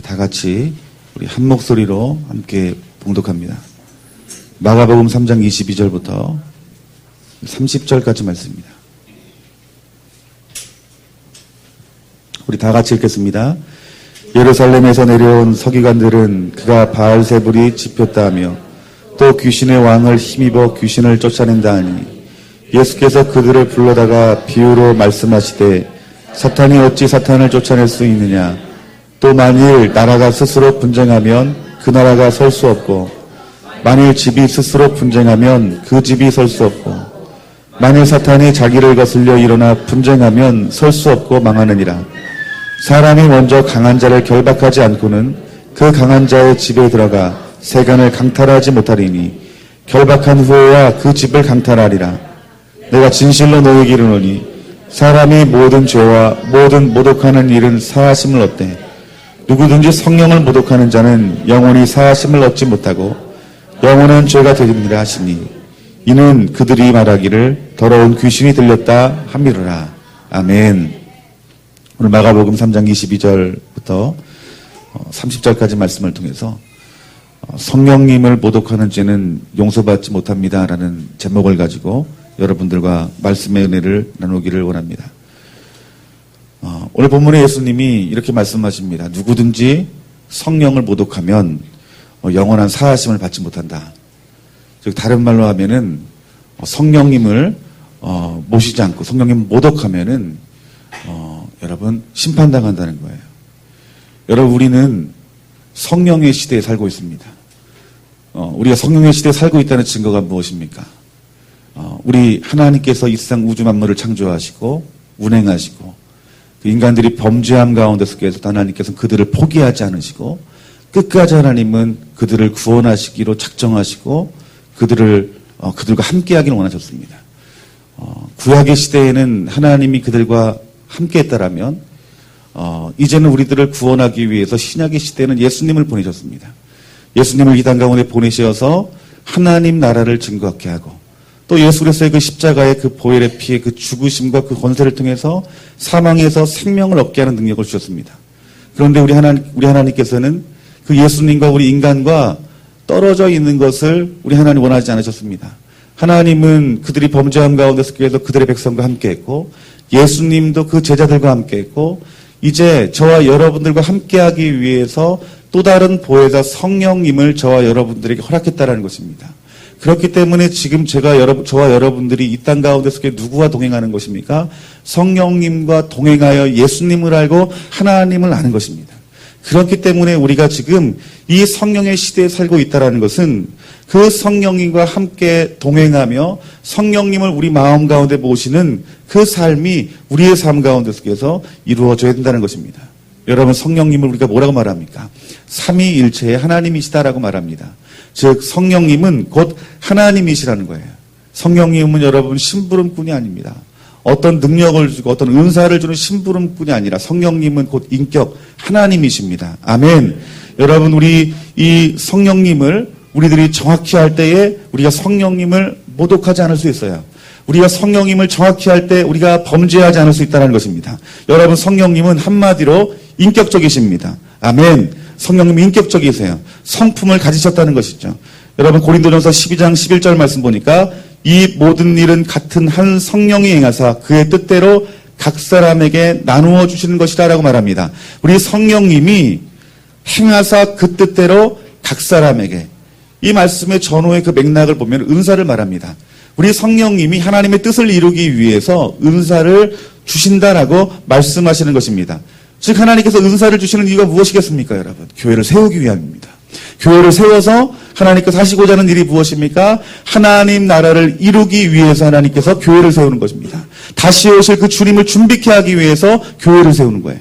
다 같이 우리 한 목소리로 함께 봉독합니다. 마가복음 3장 22절부터 30절까지 말씀입니다. 우리 다 같이 읽겠습니다. 예루살렘에서 내려온 서기관들은 그가 바알세불이 집혔다 하며 또 귀신의 왕을 힘입어 귀신을 쫓아낸다 하니 예수께서 그들을 불러다가 비유로 말씀하시되 사탄이 어찌 사탄을 쫓아낼 수 있느냐. 또 만일 나라가 스스로 분쟁하면 그 나라가 설 수 없고 만일 집이 스스로 분쟁하면 그 집이 설 수 없고 만일 사탄이 자기를 거슬려 일어나 분쟁하면 설 수 없고 망하느니라. 사람이 먼저 강한 자를 결박하지 않고는 그 강한 자의 집에 들어가 세간을 강탈하지 못하리니 결박한 후에야 그 집을 강탈하리라. 내가 진실로 너희에게 이르노니 사람이 모든 죄와 모든 모독하는 일은 사하심을 얻되 누구든지 성령을 모독하는 자는 영원히 사하심을 얻지 못하고 영원한 죄가 되리라 하시니 이는 그들이 말하기를 더러운 귀신이 들렸다 함이로라. 아멘. 오늘 마가복음 3장 22절부터 30절까지 말씀을 통해서 성령님을 모독하는 죄는 용서받지 못합니다라는 제목을 가지고 여러분들과 말씀의 은혜를 나누기를 원합니다. 오늘 본문에 예수님이 이렇게 말씀하십니다. 누구든지 성령을 모독하면 영원한 사하심을 받지 못한다. 즉 다른 말로 하면은 성령님을 모시지 않고 성령님을 모독하면은 여러분 심판당한다는 거예요. 여러분 우리는 성령의 시대에 살고 있습니다. 우리가 성령의 시대에 살고 있다는 증거가 무엇입니까? 우리 하나님께서 이 세상 우주 만물을 창조하시고 운행하시고 그 인간들이 범죄함 가운데 속에서 하나님께서는 그들을 포기하지 않으시고 끝까지 하나님은 그들을 구원하시기로 작정하시고 그들과 함께하기를 원하셨습니다. 구약의 시대에는 하나님이 그들과 함께했다라면 이제는 우리들을 구원하기 위해서 신약의 시대에는 예수님을 보내셨습니다. 예수님을 이 땅 가운데 보내셔서 하나님 나라를 증거하게 하고 또 예수 그리스도의 그 십자가의 그 보혈의 피의 그 죽으심과 그 권세를 통해서 사망에서 생명을 얻게 하는 능력을 주셨습니다. 그런데 우리 하나님께서는 그 예수님과 우리 인간과 떨어져 있는 것을 우리 하나님 원하지 않으셨습니다. 하나님은 그들이 범죄함 가운데 속에서 그들의 백성과 함께했고 예수님도 그 제자들과 함께했고 이제 저와 여러분들과 함께하기 위해서 또 다른 보혜사 성령님을 저와 여러분들에게 허락했다라는 것입니다. 그렇기 때문에 지금 저와 여러분들이 이 땅 가운데 속에 누구와 동행하는 것입니까? 성령님과 동행하여 예수님을 알고 하나님을 아는 것입니다. 그렇기 때문에 우리가 지금 이 성령의 시대에 살고 있다는 것은 그 성령님과 함께 동행하며 성령님을 우리 마음 가운데 모시는 그 삶이 우리의 삶 가운데 속에서 이루어져야 된다는 것입니다. 여러분 성령님을 우리가 뭐라고 말합니까? 삼위일체의 하나님이시다라고 말합니다. 즉 성령님은 곧 하나님이시라는 거예요. 성령님은 여러분 심부름꾼이 아닙니다. 어떤 능력을 주고 어떤 은사를 주는 심부름꾼이 아니라 성령님은 곧 인격 하나님이십니다. 아멘. 여러분 우리 이 성령님을 우리들이 정확히 할 때에 우리가 성령님을 모독하지 않을 수 있어요. 우리가 성령님을 정확히 할 때 우리가 범죄하지 않을 수 있다는 것입니다. 여러분 성령님은 한마디로 인격적이십니다. 아멘. 성령님이 인격적이세요. 성품을 가지셨다는 것이죠. 여러분 고린도전서 12장 11절 말씀 보니까 이 모든 일은 같은 한 성령이 행하사 그의 뜻대로 각 사람에게 나누어 주시는 것이라고 말합니다. 우리 성령님이 행하사 그 뜻대로 각 사람에게 이 말씀의 전후의 그 맥락을 보면 은사를 말합니다. 우리 성령님이 하나님의 뜻을 이루기 위해서 은사를 주신다라고 말씀하시는 것입니다. 즉 하나님께서 은사를 주시는 이유가 무엇이겠습니까, 여러분? 교회를 세우기 위함입니다. 교회를 세워서 하나님께서 하시고자 하는 일이 무엇입니까? 하나님 나라를 이루기 위해서 하나님께서 교회를 세우는 것입니다. 다시 오실 그 주님을 준비케 하기 위해서 교회를 세우는 거예요.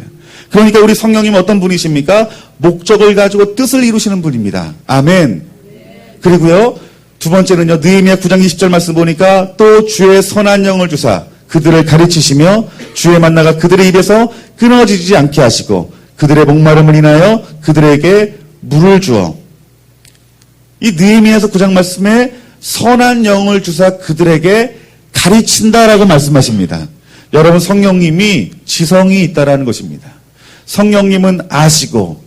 그러니까 우리 성령님은 어떤 분이십니까? 목적을 가지고 뜻을 이루시는 분입니다. 아멘. 그리고요, 두 번째는요, 느헤미야 9장 20절 말씀 보니까 또 주의 선한 영을 주사 그들을 가르치시며 주의 만나가 그들의 입에서 끊어지지 않게 하시고 그들의 목마름을 인하여 그들에게 물을 주어. 이 느헤미야서 9장 말씀에 선한 영을 주사 그들에게 가르친다라고 말씀하십니다. 여러분 성령님이 지성이 있다라는 것입니다. 성령님은 아시고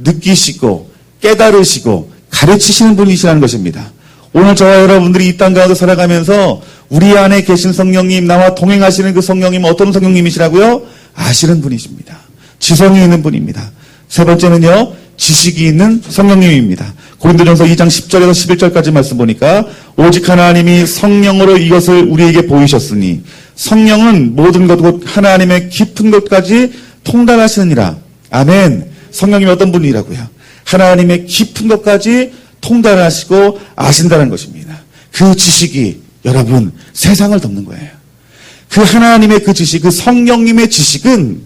느끼시고 깨달으시고 가르치시는 분이시라는 것입니다. 오늘 저와 여러분들이 이 땅 가운데 살아가면서 우리 안에 계신 성령님, 나와 동행하시는 그 성령님은 어떤 성령님이시라고요? 아시는 분이십니다. 지성이 있는 분입니다. 세 번째는요, 지식이 있는 성령님입니다. 고린도전서 2장 10절에서 11절까지 말씀 보니까 오직 하나님이 성령으로 이것을 우리에게 보이셨으니 성령은 모든 것 곧 하나님의 깊은 것까지 통달하시느니라. 아멘. 성령님이 어떤 분이라고요? 하나님의 깊은 것까지 통달하시고 아신다는 것입니다. 그 지식이 여러분 세상을 덮는 거예요. 그 하나님의 그 지식, 그 성령님의 지식은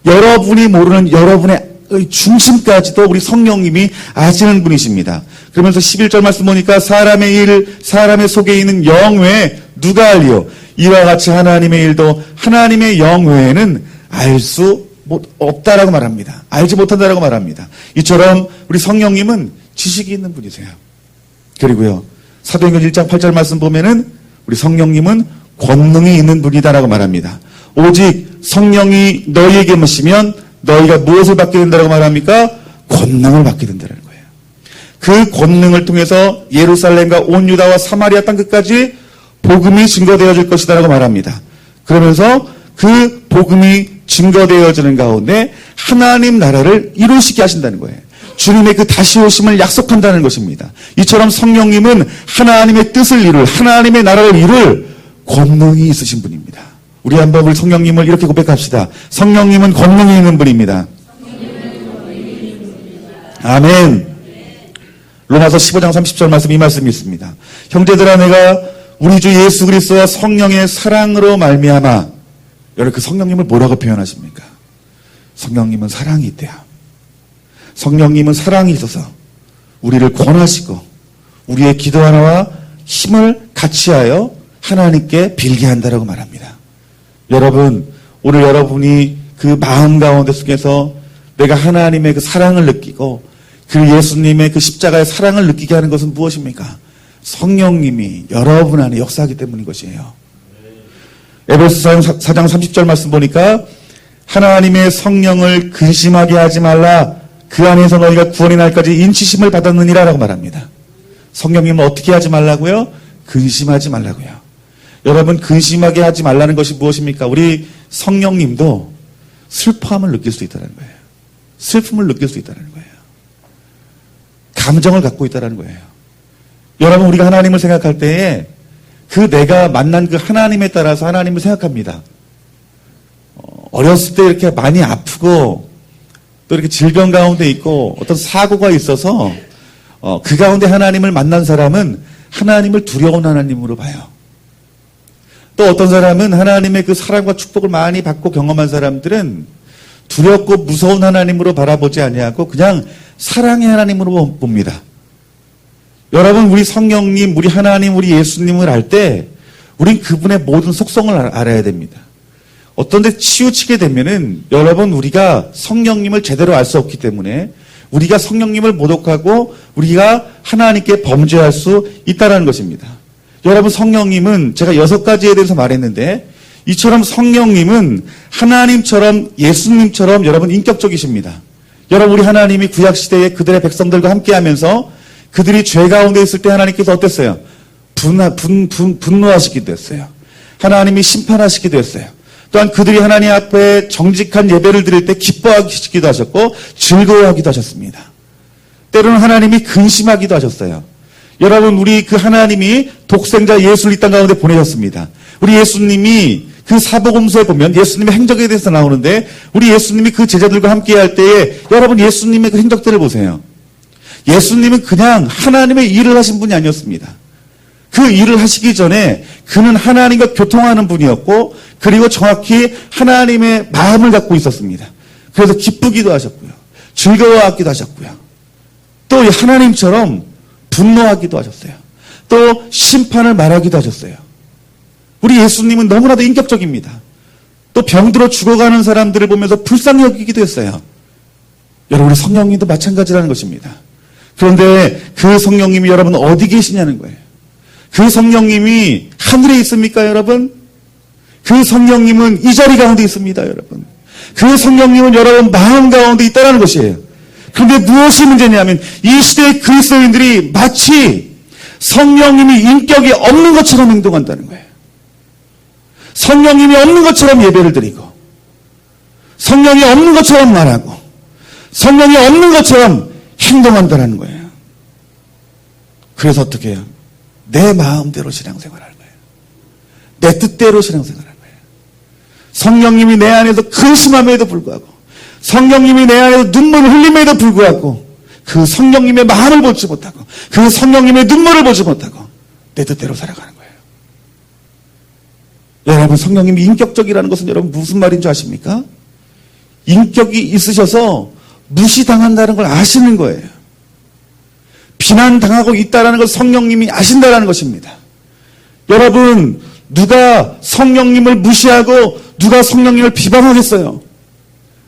여러분이 모르는 여러분의 중심까지도 우리 성령님이 아시는 분이십니다. 그러면서 11절 말씀 보니까 사람의 일, 사람의 속에 있는 영 외에 누가 알리요? 이와 같이 하나님의 일도 하나님의 영 외에는 알 수 없다라고 말합니다. 알지 못한다라고 말합니다. 이처럼 우리 성령님은 지식이 있는 분이세요. 그리고요, 사도행전 1장 8절 말씀 보면은 우리 성령님은 권능이 있는 분이다라고 말합니다. 오직 성령이 너희에게 오시면 너희가 무엇을 받게 된다라고 말합니까? 권능을 받게 된다는 거예요. 그 권능을 통해서 예루살렘과 온 유다와 사마리아 땅 끝까지 복음이 증거되어질 것이다라고 말합니다. 그러면서 그 복음이 증거되어지는 가운데 하나님 나라를 이루시게 하신다는 거예요. 주님의 그 다시 오심을 약속한다는 것입니다. 이처럼 성령님은 하나님의 뜻을 이룰, 하나님의 나라를 이룰 권능이 있으신 분입니다. 우리 한번 우리 성령님을 이렇게 고백합시다. 성령님은 권능이 있는 분입니다. 아멘. 로마서 15장 30절 말씀, 이 말씀이 있습니다. 형제들아, 내가 우리 주 예수 그리스도와 성령의 사랑으로 말미암아. 여러분, 그 성령님을 뭐라고 표현하십니까? 성령님은 사랑이 있대요. 성령님은 사랑이 있어서 우리를 권하시고 우리의 기도 하나와 힘을 같이 하여 하나님께 빌게 한다라고 말합니다. 여러분, 오늘 여러분이 그 마음 가운데 속에서 내가 하나님의 그 사랑을 느끼고 그 예수님의 그 십자가의 사랑을 느끼게 하는 것은 무엇입니까? 성령님이 여러분 안에 역사하기 때문인 것이에요. 에베소서 4장 30절 말씀 보니까 하나님의 성령을 근심하게 하지 말라. 그 안에서 너희가 구원의 날까지 인치심을 받았느니라 라고 말합니다. 성령님은 어떻게 하지 말라고요? 근심하지 말라고요. 여러분, 근심하게 하지 말라는 것이 무엇입니까? 우리 성령님도 슬퍼함을 느낄 수 있다는 거예요. 슬픔을 느낄 수 있다는 거예요. 감정을 갖고 있다는 거예요. 여러분, 우리가 하나님을 생각할 때에 그 내가 만난 그 하나님에 따라서 하나님을 생각합니다. 어렸을 때 이렇게 많이 아프고 또 이렇게 질병 가운데 있고 어떤 사고가 있어서 그 가운데 하나님을 만난 사람은 하나님을 두려운 하나님으로 봐요. 또 어떤 사람은 하나님의 그 사랑과 축복을 많이 받고 경험한 사람들은 두렵고 무서운 하나님으로 바라보지 아니하고 그냥 사랑의 하나님으로 봅니다. 여러분, 우리 성령님, 우리 하나님, 우리 예수님을 알 때 우린 그분의 모든 속성을 알아야 됩니다. 어떤 데 치우치게 되면은 여러분, 우리가 성령님을 제대로 알 수 없기 때문에 우리가 성령님을 모독하고 우리가 하나님께 범죄할 수 있다는 것입니다. 여러분, 성령님은 제가 6가지에 대해서 말했는데 이처럼 성령님은 하나님처럼 예수님처럼 여러분 인격적이십니다. 여러분, 우리 하나님이 구약시대에 그들의 백성들과 함께하면서 그들이 죄 가운데 있을 때 하나님께서 어땠어요? 분노하시기도 했어요. 하나님이 심판하시기도 했어요. 또한 그들이 하나님 앞에 정직한 예배를 드릴 때 기뻐하시기도 하셨고 즐거워하기도 하셨습니다. 때로는 하나님이 근심하기도 하셨어요. 여러분, 우리 그 하나님이 독생자 예수를 이 땅 가운데 보내셨습니다. 우리 예수님이 그 사복음서에 보면 예수님의 행적에 대해서 나오는데 우리 예수님이 그 제자들과 함께 할 때에 여러분, 예수님의 그 행적들을 보세요. 예수님은 그냥 하나님의 일을 하신 분이 아니었습니다. 그 일을 하시기 전에 그는 하나님과 교통하는 분이었고 그리고 정확히 하나님의 마음을 갖고 있었습니다. 그래서 기쁘기도 하셨고요. 즐거워하기도 하셨고요. 또 하나님처럼 분노하기도 하셨어요. 또 심판을 말하기도 하셨어요. 우리 예수님은 너무나도 인격적입니다. 또 병들어 죽어가는 사람들을 보면서 불쌍히 여기기도 했어요. 여러분, 우리 성령님도 마찬가지라는 것입니다. 그런데 그 성령님이 여러분 어디 계시냐는 거예요. 그 성령님이 하늘에 있습니까, 여러분? 그 성령님은 이 자리 가운데 있습니다, 여러분. 그 성령님은 여러분 마음 가운데 있다는 것이에요. 그런데 무엇이 문제냐면 이 시대의 그리스도인들이 마치 성령님이 인격이 없는 것처럼 행동한다는 거예요. 성령님이 없는 것처럼 예배를 드리고, 성령이 없는 것처럼 말하고, 성령이 없는 것처럼 행동한다는 거예요. 그래서 어떻게 해요? 내 마음대로 신앙생활하는 거예요. 내 뜻대로 신앙생활하는 거예요. 성령님이 내 안에서 근심함에도 불구하고, 성령님이 내 안에서 눈물을 흘림에도 불구하고, 그 성령님의 마음을 보지 못하고, 그 성령님의 눈물을 보지 못하고 내 뜻대로 살아가는 거예요. 여러분, 성령님이 인격적이라는 것은 여러분 무슨 말인 줄 아십니까? 인격이 있으셔서 무시당한다는 걸 아시는 거예요. 비난당하고 있다는 걸 성령님이 아신다는 것입니다. 여러분, 누가 성령님을 무시하고 누가 성령님을 비방하겠어요?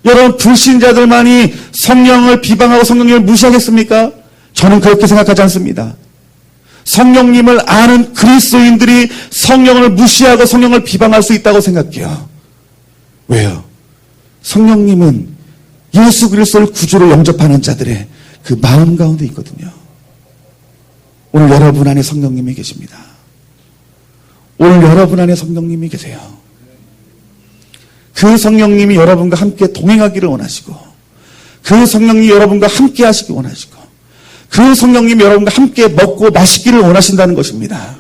여러분, 불신자들만이 성령을 비방하고 성령님을 무시하겠습니까? 저는 그렇게 생각하지 않습니다. 성령님을 아는 그리스도인들이 성령을 무시하고 성령을 비방할 수 있다고 생각해요. 왜요? 성령님은 예수 그리스도를 구주로 영접하는 자들의 그 마음 가운데 있거든요. 오늘 여러분 안에 성령님이 계십니다. 오늘 여러분 안에 성령님이 계세요. 그 성령님이 여러분과 함께 동행하기를 원하시고, 그 성령님이 여러분과 함께 하시기 원하시고, 그 성령님이 여러분과 함께 먹고 마시기를 원하신다는 것입니다.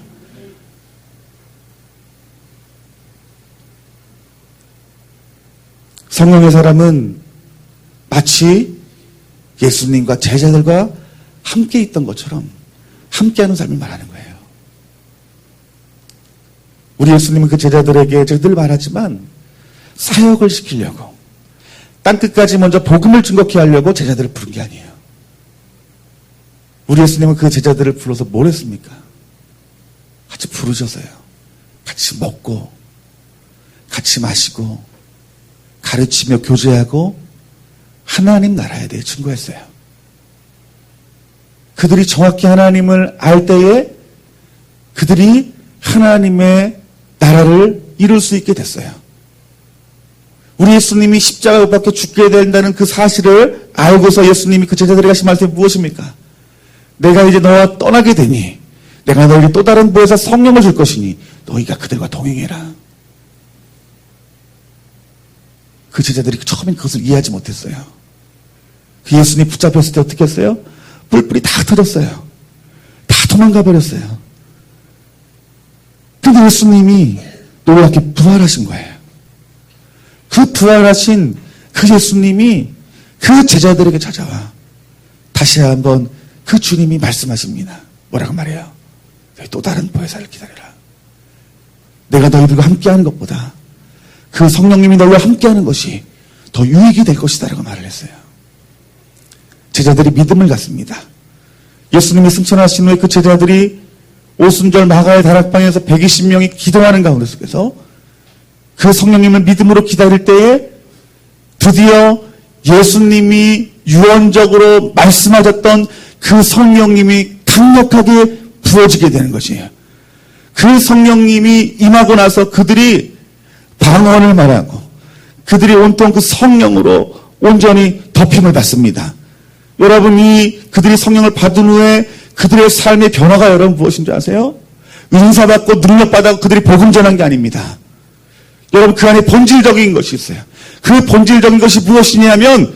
성령의 사람은 마치 예수님과 제자들과 함께 있던 것처럼 함께하는 삶을 말하는 거예요. 우리 예수님은 그 제자들에게 제가 늘 말하지만 사역을 시키려고, 땅끝까지 먼저 복음을 증거케 하려고 제자들을 부른 게 아니에요. 우리 예수님은 그 제자들을 불러서 뭘 했습니까? 같이 부르셔서요. 같이 먹고, 같이 마시고, 가르치며 교제하고, 하나님 나라에 대해 증거했어요. 그들이 정확히 하나님을 알 때에 그들이 하나님의 나라를 이룰 수 있게 됐어요. 우리 예수님이 십자가 못 박혀 죽게 된다는 그 사실을 알고서 예수님이 그 제자들에게 하신 말씀이 무엇입니까? 내가 이제 너와 떠나게 되니 내가 너에게 또 다른 보혜사 성령을 줄 것이니 너희가 그들과 동행해라. 그 제자들이 처음엔 그것을 이해하지 못했어요. 그 예수님 붙잡혔을 때 어떻게 했어요? 뿔뿔이 다 터졌어요. 다 도망가 버렸어요. 근데 예수님이 놀랍게 부활하신 거예요. 그 부활하신 그 예수님이 그 제자들에게 찾아와 다시 한번 그 주님이 말씀하십니다. 뭐라고 말해요? 너희 또 다른 보혜사를 기다려라. 내가 너희들과 함께하는 것보다 그 성령님이 너희와 함께하는 것이 더 유익이 될 것이다 라고 말을 했어요. 제자들이 믿음을 갖습니다. 예수님이 승천하신 후에 그 제자들이 오순절 마가의 다락방에서 120명이 기도하는 가운데 속에서 그 성령님을 믿음으로 기다릴 때에 드디어 예수님이 유언적으로 말씀하셨던 그 성령님이 강력하게 부어지게 되는 것이에요. 그 성령님이 임하고 나서 그들이 방언을 말하고 그들이 온통 그 성령으로 온전히 덮임을 받습니다. 여러분이 그들이 성령을 받은 후에 그들의 삶의 변화가 여러분 무엇인 줄 아세요? 은사받고 능력받아 그들이 복음 전한 게 아닙니다. 여러분 그 안에 본질적인 것이 있어요. 그 본질적인 것이 무엇이냐면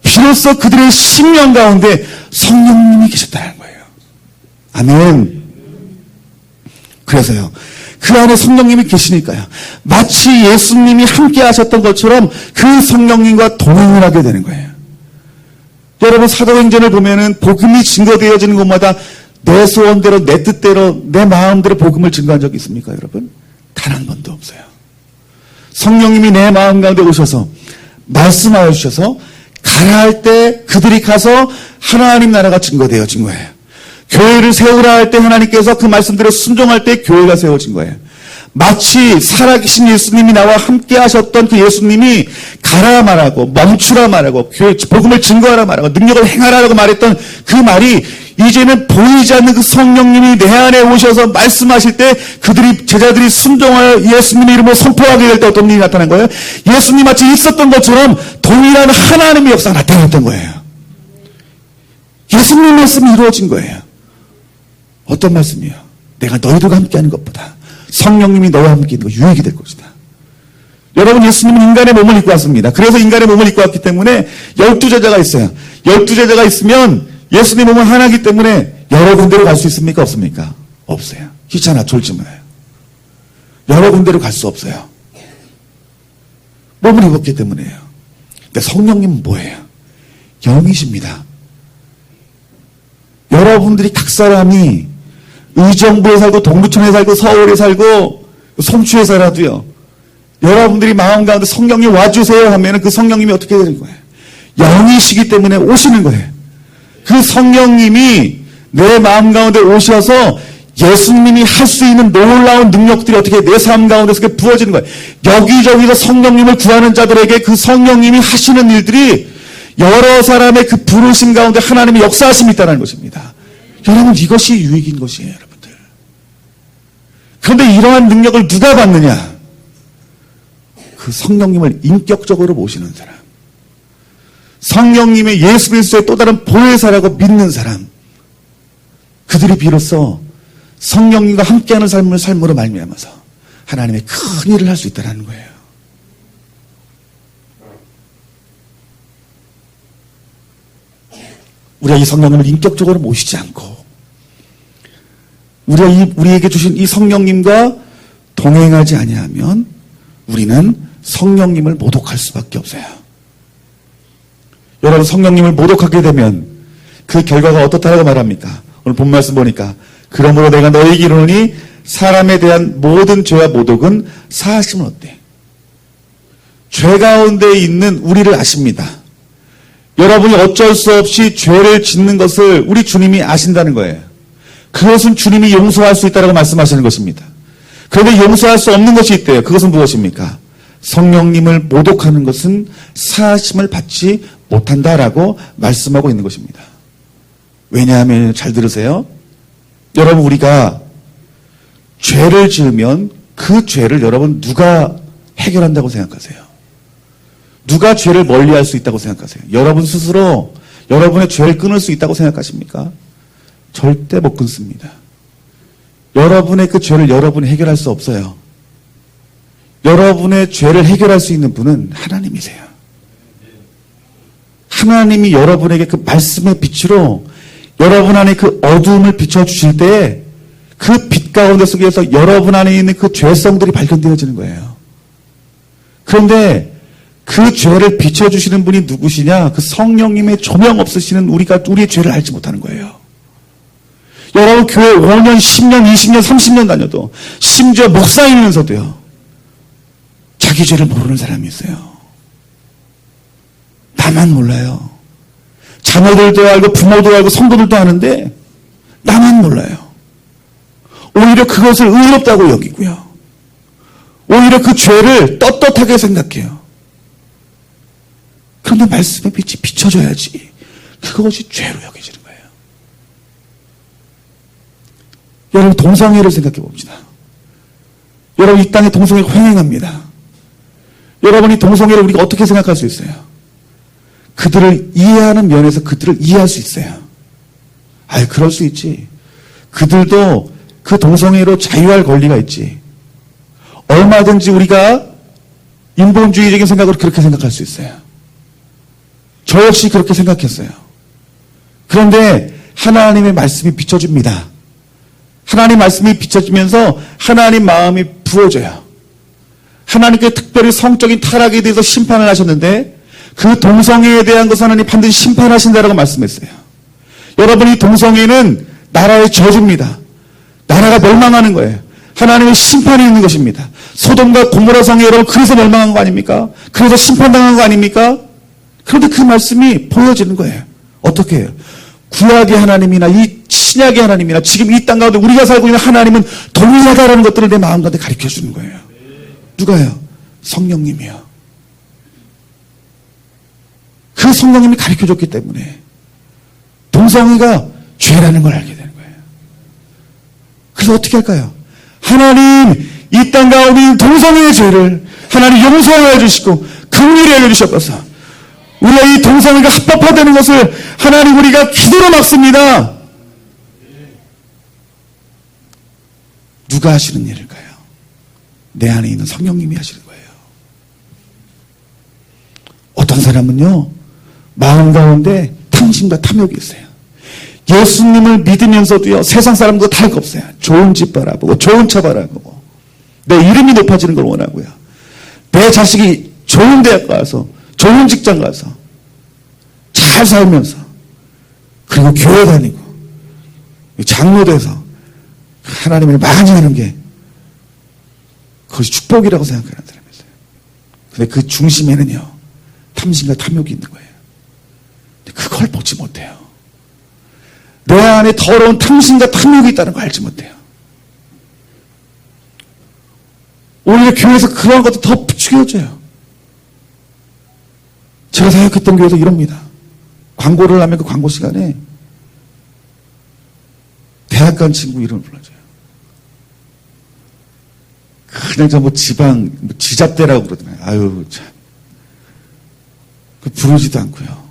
비로소 그들의 심령 가운데 성령님이 계셨다는 거예요. 아멘. 그래서요. 그 안에 성령님이 계시니까요. 마치 예수님이 함께 하셨던 것처럼 그 성령님과 동행을 하게 되는 거예요. 여러분 사도행전을 보면은 복음이 증거되어지는 곳마다 내 소원대로 내 뜻대로 내 마음대로 복음을 증거한 적이 있습니까 여러분? 단 한 번도 없어요. 성령님이 내 마음 가운데 오셔서 말씀하여 주셔서 가라 할 때 그들이 가서 하나님 나라가 증거되어진 거예요. 교회를 세우라 할 때 하나님께서 그 말씀대로 순종할 때 교회가 세워진 거예요. 마치 살아계신 예수님이 나와 함께 하셨던 그 예수님이 가라 말하고 멈추라 말하고 교회 복음을 증거하라 말하고 능력을 행하라고 말했던 그 말이 이제는 보이지 않는 그 성령님이 내 안에 오셔서 말씀하실 때 그들이 제자들이 순종하여 예수님의 이름을 선포하게 될 때 어떤 일이 나타난 거예요? 예수님 마치 있었던 것처럼 동일한 하나님의 역사가 나타났던 거예요. 예수님의 말씀이 이루어진 거예요. 어떤 말씀이요? 내가 너희들과 함께하는 것보다 성령님이 너와 함께 있는 거 유익이 될 것이다. 여러분, 예수님은 인간의 몸을 입고 왔습니다. 그래서 인간의 몸을 입고 왔기 때문에 12제자가 있어요. 12제자가 있으면 예수님 몸은 하나이기 때문에 여러 군데로 갈 수 있습니까? 없습니까? 없어요. 귀찮아, 졸지만 해요. 여러 군데로 갈 수 없어요. 몸을 입었기 때문에요. 근데 성령님은 뭐예요? 영이십니다. 여러분들이 각 사람이 의정부에 살고 동두천에 살고 서울에 살고 송추에 살아도요, 여러분들이 마음 가운데 성령님 와주세요 하면은 그 성령님이 어떻게 되는 거예요? 영이시기 때문에 오시는 거예요. 그 성령님이 내 마음 가운데 오셔서 예수님이 할 수 있는 놀라운 능력들이 어떻게 내 삶 가운데서 부어지는 거예요. 여기저기서 성령님을 구하는 자들에게 그 성령님이 하시는 일들이 여러 사람의 그 부르심 가운데 하나님의 역사하심이 있다는 것입니다. 여러분, 이것이 유익인 것이에요, 여러분들. 그런데 이러한 능력을 누가 받느냐? 그 성령님을 인격적으로 모시는 사람, 성령님의 예수 그리스도의 또 다른 보혜사라고 믿는 사람, 그들이 비로소 성령님과 함께하는 삶으로 말미암아서 하나님의 큰 일을 할 수 있다는 거예요. 우리가 이 성령님을 인격적으로 모시지 않고 우리에게 주신 이 성령님과 동행하지 아니하면 우리는 성령님을 모독할 수밖에 없어요. 여러분, 성령님을 모독하게 되면 그 결과가 어떻다라고 말합니까? 오늘 본 말씀 보니까 그러므로 내가 너희에게 이르노니 사람에 대한 모든 죄와 모독은 사하심은 어때? 죄 가운데 있는 우리를 아십니다. 여러분이 어쩔 수 없이 죄를 짓는 것을 우리 주님이 아신다는 거예요. 그것은 주님이 용서할 수 있다고 말씀하시는 것입니다. 그런데 용서할 수 없는 것이 있대요. 그것은 무엇입니까? 성령님을 모독하는 것은 사하심을 받지 못한다라고 말씀하고 있는 것입니다. 왜냐하면 잘 들으세요. 여러분, 우리가 죄를 지으면 그 죄를 여러분 누가 해결한다고 생각하세요? 누가 죄를 멀리할 수 있다고 생각하세요? 여러분 스스로 여러분의 죄를 끊을 수 있다고 생각하십니까? 절대 못 끊습니다. 여러분의 그 죄를 여러분이 해결할 수 없어요. 여러분의 죄를 해결할 수 있는 분은 하나님이세요. 하나님이 여러분에게 그 말씀의 빛으로 여러분 안에 그 어두움을 비춰주실 때 그 빛 가운데 속에서 여러분 안에 있는 그 죄성들이 발견되어지는 거예요. 그런데 그 죄를 비춰주시는 분이 누구시냐? 그 성령님의 조명 없으시는 우리의 죄를 알지 못하는 거예요. 여러분, 교회 5년, 10년, 20년, 30년 다녀도 심지어 목사이면서도요, 자기 죄를 모르는 사람이 있어요. 나만 몰라요. 자녀들도 알고 부모도 알고 성도들도 아는데 나만 몰라요. 오히려 그것을 의롭다고 여기고요. 오히려 그 죄를 떳떳하게 생각해요. 그런데 말씀의 빛이 비춰져야지 그것이 죄로 여겨지는 거예요. 여러분, 동성애를 생각해 봅시다. 여러분, 이 땅에 동성애가 횡행합니다. 여러분이 동성애를 우리가 어떻게 생각할 수 있어요? 그들을 이해하는 면에서 그들을 이해할 수 있어요. 그럴 수 있지. 그들도 그 동성애로 자유할 권리가 있지. 얼마든지 우리가 인본주의적인 생각으로 그렇게 생각할 수 있어요. 저 역시 그렇게 생각했어요. 그런데 하나님의 말씀이 비춰집니다. 하나님 말씀이 비춰지면서 하나님 마음이 부어져요. 하나님께 특별히 성적인 타락에 대해서 심판을 하셨는데 그 동성애에 대한 것은 하나님 반드시 심판하신다라고 말씀했어요. 여러분, 이 동성애는 나라의 저주입니다. 나라가 멸망하는 거예요. 하나님의 심판이 있는 것입니다. 소돔과 고모라 성이 여러분 그래서 멸망한 거 아닙니까? 그래서 심판당한 거 아닙니까? 그런데 그 말씀이 보여지는 거예요. 어떻게 해요? 구약의 하나님이나 이 신약의 하나님이나 지금 이 땅 가운데 우리가 살고 있는 하나님은 동일하다라는 것들을 내 마음 가운데 가르쳐 주는 거예요. 누가요? 성령님이요. 그 성령님이 가르쳐 줬기 때문에 동성애가 죄라는 걸 알게 되는 거예요. 그래서 어떻게 할까요? 하나님, 이 땅 가운데 있는 동성애의 죄를 하나님 용서하여 주시고 긍휼히 여겨 주셔서 우리가 이 동성애가 합법화되는 것을 하나님 우리가 기도로 막습니다. 누가 하시는 일일까요? 내 안에 있는 성령님이 하시는 거예요. 어떤 사람은요, 마음 가운데 탐심과 탐욕이 있어요. 예수님을 믿으면서도요, 세상 사람도 다 할 거 없어요. 좋은 집 바라보고, 좋은 차 바라보고, 내 이름이 높아지는 걸 원하고요. 내 자식이 좋은 대학 가서, 좋은 직장 가서, 잘 살면서, 그리고 교회 다니고, 장로 돼서, 하나님을 많이 하는 게, 그것이 축복이라고 생각하는 사람이 있어요. 근데 그 중심에는요, 탐심과 탐욕이 있는 거예요. 근데 그걸 보지 못해요. 내 안에 더러운 탐심과 탐욕이 있다는 걸 알지 못해요. 오히려 교회에서 그러한 것도 더 부추겨져요. 제가 사역했던 교회에서 이럽니다. 광고를 하면 그 광고 시간에 대학 간 친구 이름을 불러줘요. 그냥 저 지방, 지잡대라고 그러더라고요. 아유, 참. 그 부르지도 않고요.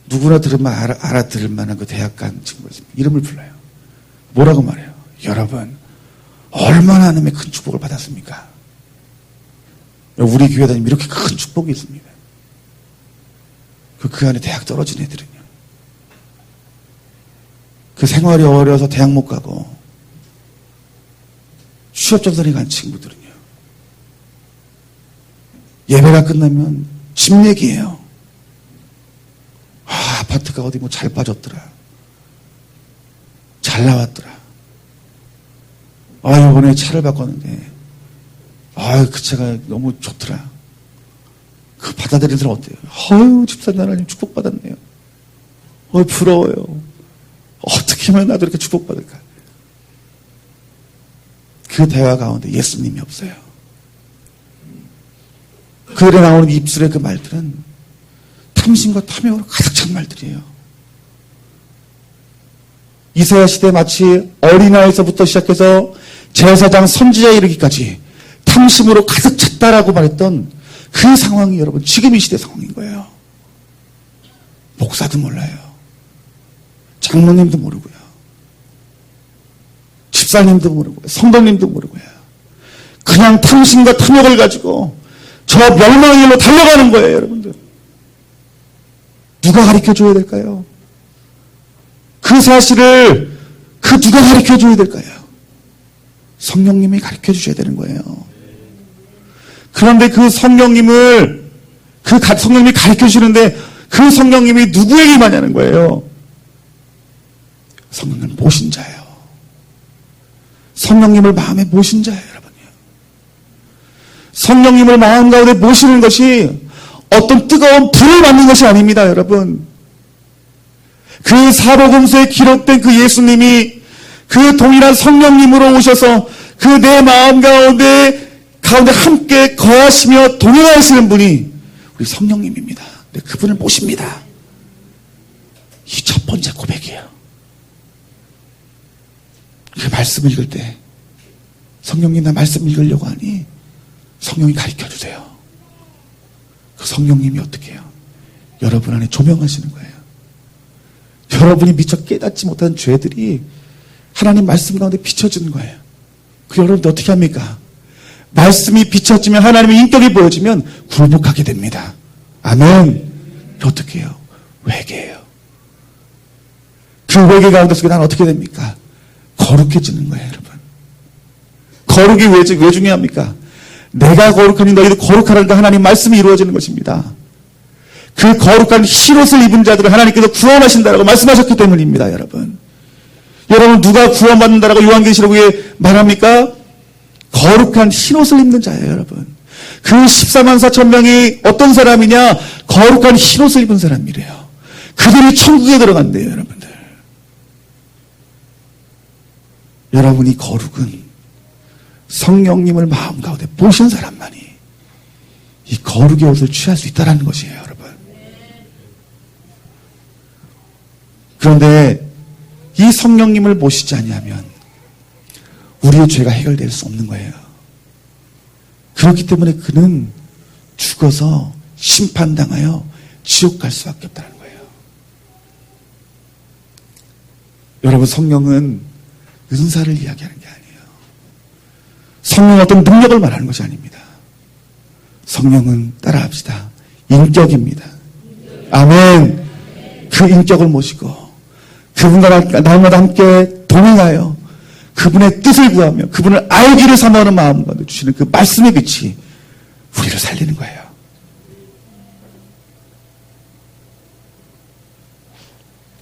누구나 들으면 알아들을 만한 그 대학 간 친구가 있습니다. 이름을 불러요. 뭐라고 말해요? 여러분, 얼마나 하나님의 큰 축복을 받았습니까? 우리 교회 다니면 이렇게 큰 축복이 있습니다. 그 안에 대학 떨어진 애들은요. 그 생활이 어려서 대학 못 가고, 취업전선에 간 친구들은요. 예배가 끝나면 집 얘기예요. 아, 아파트가 어디 뭐 잘 빠졌더라. 잘 나왔더라. 아, 이번에 차를 바꿨는데, 아, 그 차가 너무 좋더라. 그 받아들이는 사람 어때요? 아유, 집사님 하나님 축복받았네요. 부러워요. 어떻게 하면 나도 이렇게 축복받을까? 그 대화 가운데 예수님이 없어요. 그 글에 나오는 입술의 그 말들은 탐심과 탐욕으로 가득 찬 말들이에요. 이사야 시대 마치 어린아이에서부터 시작해서 제사장 선지자에 이르기까지 탐심으로 가득 찼다라고 말했던 그 상황이 여러분 지금 이 시대 상황인 거예요. 목사도 몰라요. 장로님도 모르고요. 집사님도 모르고요. 성도님도 모르고요. 그냥 탐심과 탐욕을 가지고 저 멸망의 길로 달려가는 거예요, 여러분들. 누가 가르쳐줘야 될까요? 그 사실을 누가 가르쳐줘야 될까요? 성령님이 가르쳐주셔야 되는 거예요. 그런데 그 성령님을 성령님이 가르쳐주시는데 그 성령님이 누구에게 임하냐는 거예요. 성령님은 모신 자예요. 성령님을 마음에 모신 자예요, 여러분요. 성령님을 마음 가운데 모시는 것이 어떤 뜨거운 불을 받는 것이 아닙니다, 여러분. 그 사복음서에 기록된 그 예수님이 그 동일한 성령님으로 오셔서 그 내 마음 가운데 함께 거하시며 동행하시는 분이 우리 성령님입니다. 네, 그분을 모십니다. 이 첫 번째 고백이에요. 그 말씀 읽을 때 성령님 나 말씀 읽으려고 하니 성령이 가르쳐주세요. 그 성령님이 어떻게 해요? 여러분 안에 조명하시는 거예요. 여러분이 미처 깨닫지 못한 죄들이 하나님 말씀 가운데 비춰지는 거예요. 그 여러분들 어떻게 합니까? 말씀이 비춰지면 하나님의 인격이 보여지면 굴복하게 됩니다. 아멘. 어떻게 해요? 회개해요. 그 회개 가운데 속에 난 어떻게 됩니까? 거룩해지는 거예요, 여러분. 거룩이 왜 중요합니까? 내가 거룩하니 너희도 거룩하라는 그 하나님 말씀이 이루어지는 것입니다. 그 거룩한 흰옷을 입은 자들을 하나님께서 구원하신다라고 말씀하셨기 때문입니다, 여러분. 여러분 누가 구원받는다라고 요한계시록에 말합니까? 거룩한 흰옷을 입는 자예요, 여러분. 그 14만 4천 명이 어떤 사람이냐? 거룩한 흰옷을 입은 사람이래요. 그들이 천국에 들어간대요, 여러분들. 여러분이 거룩은 성령님을 마음 가운데 모신 사람만이 이 거룩의 옷을 취할 수 있다는 것이에요, 여러분. 그런데 이 성령님을 모시지 아니하면 우리의 죄가 해결될 수 없는 거예요. 그렇기 때문에 그는 죽어서 심판당하여 지옥 갈 수밖에 없다는 거예요. 여러분, 성령은 은사를 이야기하는 게 아니에요. 성령은 어떤 능력을 말하는 것이 아닙니다. 성령은 따라합시다. 인격입니다. 아멘. 그 인격을 모시고 그분과 날마다 함께 동행하여 그분의 뜻을 구하며 그분을 알기를 사모하는 마음과 주시는 그 말씀의 빛이 우리를 살리는 거예요.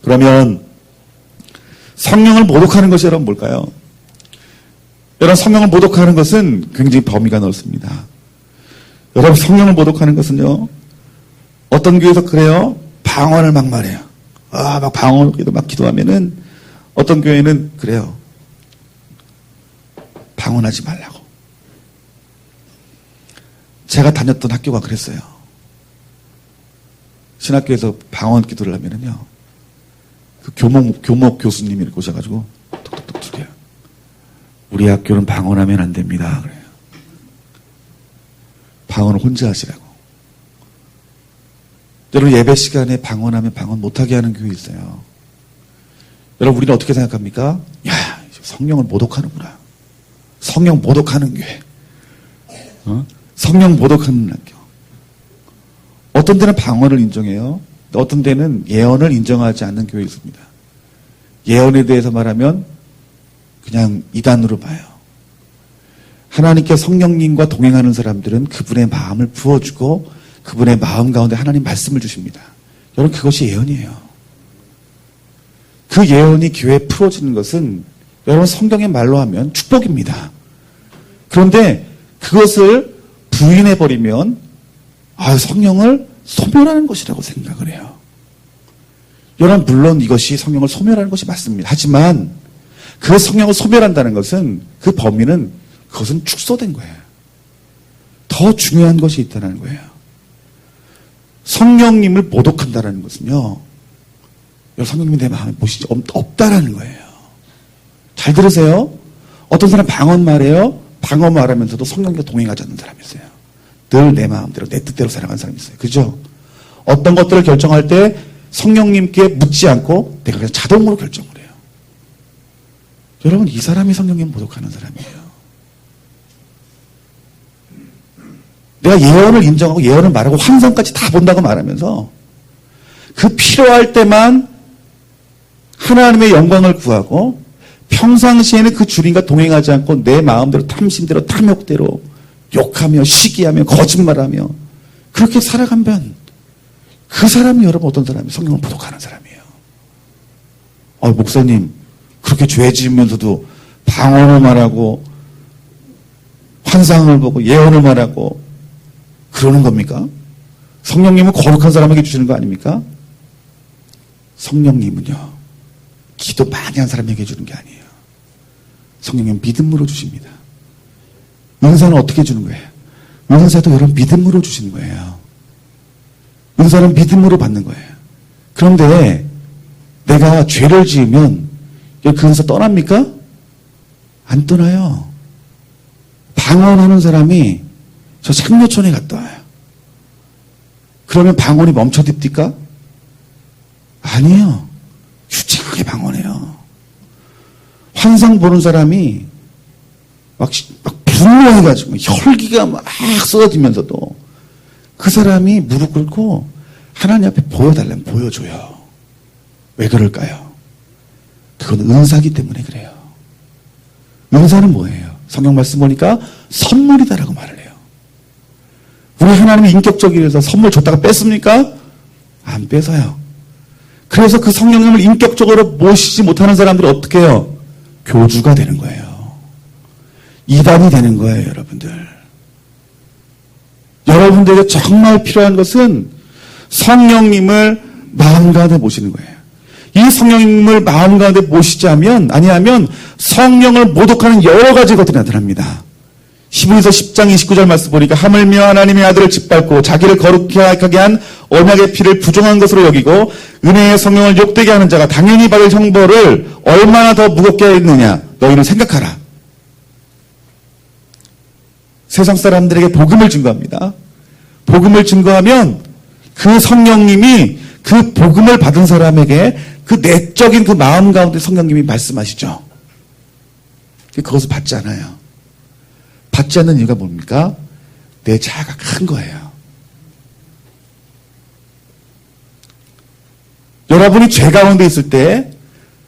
그러면 성령을 모독하는 것이 여러분 뭘까요? 여러분, 성령을 모독하는 것은 굉장히 범위가 넓습니다. 여러분, 성령을 모독하는 것은요, 어떤 교회에서 그래요? 방언을 막 말해요. 막 방언을 막 기도하면은 어떤 교회는 그래요. 방언하지 말라고. 제가 다녔던 학교가 그랬어요. 신학교에서 방언 기도를 하면은요, 그 교목 교수님이 이렇게 오셔가지고 톡톡톡 두게요. 우리 학교는 방언하면 안 됩니다. 그래요. 방언을 혼자 하시라고. 여러분, 예배 시간에 방언하면 방언 못하게 하는 교회 있어요. 여러분, 우리는 어떻게 생각합니까? 야, 성령을 모독하는구나. 성령 모독하는 교회. 성령 모독하는 학교. 어떤 데는 방언을 인정해요. 어떤 데는 예언을 인정하지 않는 교회 있습니다. 예언에 대해서 말하면 그냥 이단으로 봐요. 하나님께 성령님과 동행하는 사람들은 그분의 마음을 부어주고 그분의 마음 가운데 하나님 말씀을 주십니다. 여러분, 그것이 예언이에요. 그 예언이 교회에 풀어지는 것은 여러분, 성경의 말로 하면 축복입니다. 그런데 그것을 부인해버리면 성령을 소멸하는 것이라고 생각을 해요. 여러분, 물론 이것이 성령을 소멸하는 것이 맞습니다. 하지만 그 성령을 소멸한다는 것은 그 범위는 그것은 축소된 거예요. 더 중요한 것이 있다는 거예요. 성령님을 모독한다는 것은요, 성령님이 내 마음에 보시지 없다라는 거예요. 잘 들으세요. 어떤 사람 방언 말해요. 방언 말하면서도 성령과 동행하지 않는 사람이 있어요. 늘 내 마음대로 내 뜻대로 살아가는 사람이 있어요. 그죠? 어떤 것들을 결정할 때 성령님께 묻지 않고 내가 그냥 자동으로 결정을 해요. 여러분, 이 사람이 성령님 모독하는 사람이에요. 내가 예언을 인정하고 예언을 말하고 환상까지 다 본다고 말하면서 그 필요할 때만 하나님의 영광을 구하고 평상시에는 그 주님과 동행하지 않고 내 마음대로 탐심대로 탐욕대로 욕하며 시기하며 거짓말하며 그렇게 살아가면 그 사람이 여러분 어떤 사람이 성령을 모독하는 사람이에요. 목사님 그렇게 죄 지으면서도 방언을 말하고 환상을 보고 예언을 말하고 그러는 겁니까? 성령님은 거룩한 사람에게 주시는 거 아닙니까? 성령님은요, 기도 많이 한 사람에게 주는 게 아니에요. 성령님은 믿음으로 주십니다. 은사는 어떻게 주는 거예요? 은사도 여러분 믿음으로 주시는 거예요. 은사는 믿음으로 받는 거예요. 그런데 내가 죄를 지으면 그 은사 떠납니까? 안 떠나요. 방언하는 사람이 저 상류촌에 갔다 와요. 그러면 방언이 멈춰집니까? 아니에요. 유창하게 방언해요. 환상 보는 사람이 막 분노해가지고 혈기가 막 쏟아지면서도 그 사람이 무릎 꿇고 하나님 앞에 보여달라면 보여줘요. 왜 그럴까요? 그건 은사기 때문에 그래요. 은사는 뭐예요? 성경 말씀 보니까 선물이다라고 말을 해요. 우리 하나님이 인격적이라서 선물 줬다가 뺐습니까? 안 뺏어요. 그래서 그 성령님을 인격적으로 모시지 못하는 사람들이 어떻게 해요? 교주가 되는 거예요. 이단이 되는 거예요, 여러분들. 여러분들에게 정말 필요한 것은 성령님을 마음 가운데 모시는 거예요. 이 성령님을 마음 가운데 모시자면, 아니하면 성령을 모독하는 여러 가지 것들이 나타납니다. 히브리서 10장 29절 말씀 보니까 하물며 하나님의 아들을 짓밟고 자기를 거룩하게 한 언약의 피를 부정한 것으로 여기고 은혜의 성령을 욕되게 하는 자가 당연히 받을 형벌을 얼마나 더 무겁게 했느냐. 너희는 생각하라. 세상 사람들에게 복음을 증거합니다. 복음을 증거하면 그 성령님이 그 복음을 받은 사람에게 그 내적인 그 마음 가운데 성령님이 말씀하시죠. 그것을 받지 않아요. 받지 않는 이유가 뭡니까? 내 자아가 큰 거예요. 여러분이 죄 가운데 있을 때